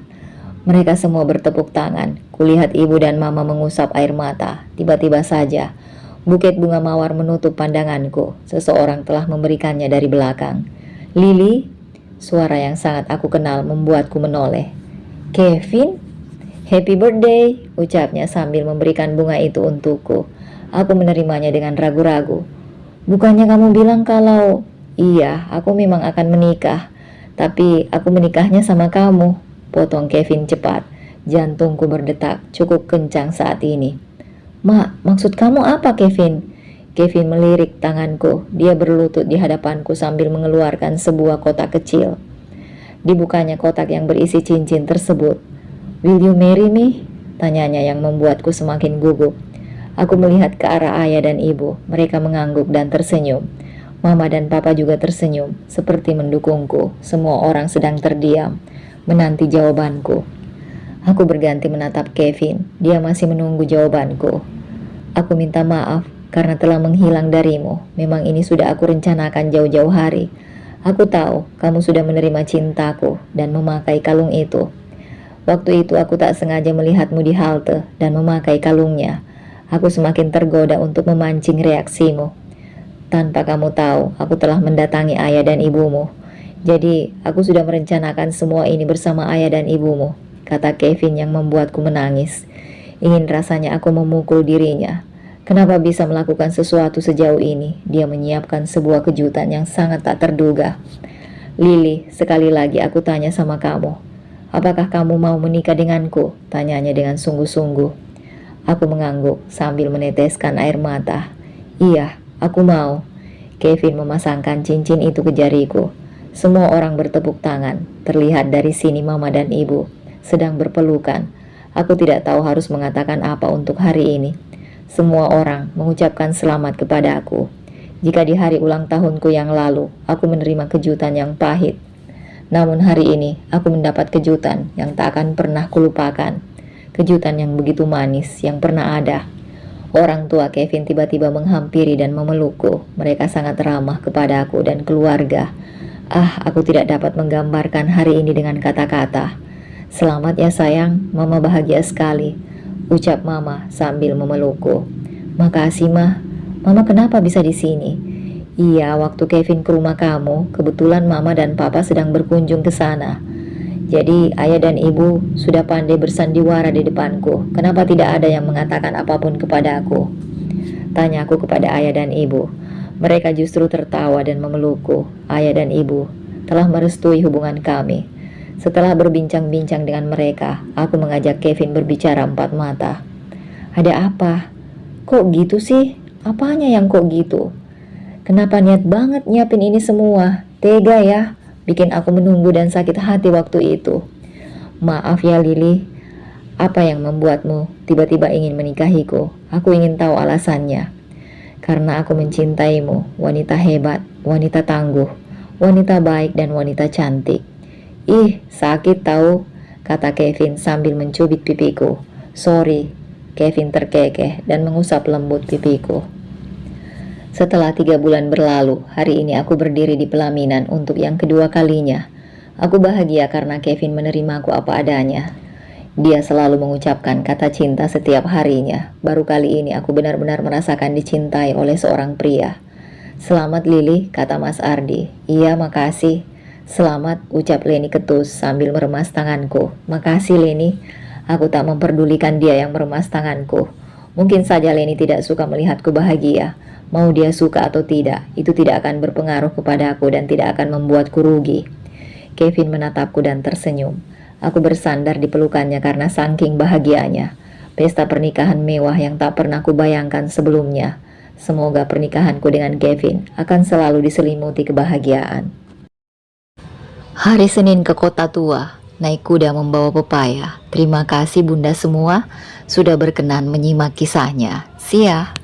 Mereka semua bertepuk tangan. Kulihat ibu dan mama mengusap air mata. Tiba-tiba saja, buket bunga mawar menutup pandanganku. Seseorang telah memberikannya dari belakang. "Lily?" Suara yang sangat aku kenal membuatku menoleh. "Kevin? Happy birthday," ucapnya sambil memberikan bunga itu untukku. Aku menerimanya dengan ragu-ragu. "Bukannya kamu bilang kalau..." "Iya, aku memang akan menikah. Tapi aku menikahnya sama kamu," potong Kevin cepat. Jantungku berdetak cukup kencang saat ini. "Mak, maksud kamu apa, Kevin?" Kevin melirik tanganku. Dia berlutut di hadapanku sambil mengeluarkan sebuah kotak kecil. Dibukanya kotak yang berisi cincin tersebut. "Will you marry me?" tanyanya yang membuatku semakin gugup. Aku melihat ke arah ayah dan ibu. Mereka mengangguk dan tersenyum. Mama dan papa juga tersenyum, seperti mendukungku. Semua orang sedang terdiam, menanti jawabanku. Aku berganti menatap Kevin. Dia masih menunggu jawabanku. "Aku minta maaf karena telah menghilang darimu. Memang ini sudah aku rencanakan jauh-jauh hari. Aku tahu kamu sudah menerima cintaku dan memakai kalung itu. Waktu itu aku tak sengaja melihatmu di halte dan memakai kalungnya. Aku semakin tergoda untuk memancing reaksimu. Tanpa kamu tahu, aku telah mendatangi ayah dan ibumu. Jadi, aku sudah merencanakan semua ini bersama ayah dan ibumu," kata Kevin yang membuatku menangis. Ingin rasanya aku memukul dirinya. Kenapa bisa melakukan sesuatu sejauh ini? Dia menyiapkan sebuah kejutan yang sangat tak terduga. "Lily, sekali lagi aku tanya sama kamu. Apakah kamu mau menikah denganku?" tanyanya dengan sungguh-sungguh. Aku mengangguk sambil meneteskan air mata. "Iya, aku mau." Kevin memasangkan cincin itu ke jariku. Semua orang bertepuk tangan. Terlihat dari sini mama dan ibu sedang berpelukan. Aku tidak tahu harus mengatakan apa untuk hari ini. Semua orang mengucapkan selamat kepada aku. Jika di hari ulang tahunku yang lalu, aku menerima kejutan yang pahit. Namun hari ini, aku mendapat kejutan yang tak akan pernah kulupakan. Kejutan yang begitu manis yang pernah ada. Orang tua Kevin tiba-tiba menghampiri dan memelukku. Mereka sangat ramah kepada aku dan keluarga. Aku tidak dapat menggambarkan hari ini dengan kata-kata. "Selamat ya sayang, mama bahagia sekali," ucap mama sambil memelukku. "Makasih mah. Mama kenapa bisa di sini?" "Iya, waktu Kevin ke rumah kamu, kebetulan mama dan papa sedang berkunjung ke sana. Jadi ayah dan ibu sudah pandai bersandiwara di depanku. Kenapa tidak ada yang mengatakan apapun kepada aku?" tanya aku kepada ayah dan ibu. Mereka justru tertawa dan memelukku. Ayah dan ibu telah merestui hubungan kami. Setelah berbincang-bincang dengan mereka, aku mengajak Kevin berbicara empat mata. "Ada apa? Kok gitu sih? Apanya yang kok gitu? Kenapa niat banget nyiapin ini semua? Tega ya? Bikin aku menunggu dan sakit hati waktu itu." "Maaf ya Lily, apa yang membuatmu tiba-tiba ingin menikahiku? Aku ingin tahu alasannya." "Karena aku mencintaimu, wanita hebat, wanita tangguh, wanita baik dan wanita cantik." "Ih, sakit tahu," kata Kevin sambil mencubit pipiku. "Sorry," Kevin terkekeh dan mengusap lembut pipiku. Setelah 3 bulan berlalu, hari ini aku berdiri di pelaminan untuk yang kedua kalinya. Aku bahagia karena Kevin menerimaku apa adanya. Dia selalu mengucapkan kata cinta setiap harinya. Baru kali ini aku benar-benar merasakan dicintai oleh seorang pria. Selamat Lili, kata Mas Ardi. Iya, makasih. Selamat, ucap Leni ketus sambil meremas tanganku. Makasih Leni, aku tak memperdulikan dia yang meremas tanganku. Mungkin saja Leni tidak suka melihatku bahagia. Mau dia suka atau tidak, itu tidak akan berpengaruh kepadaku dan tidak akan membuatku rugi. Kevin menatapku dan tersenyum. Aku bersandar di pelukannya karena saking bahagianya. Pesta pernikahan mewah yang tak pernah kubayangkan sebelumnya. Semoga pernikahanku dengan Kevin akan selalu diselimuti kebahagiaan. Hari Senin ke Kota Tua, naik kuda membawa pepaya. Terima kasih Bunda semua sudah berkenan menyimak kisahnya. See ya.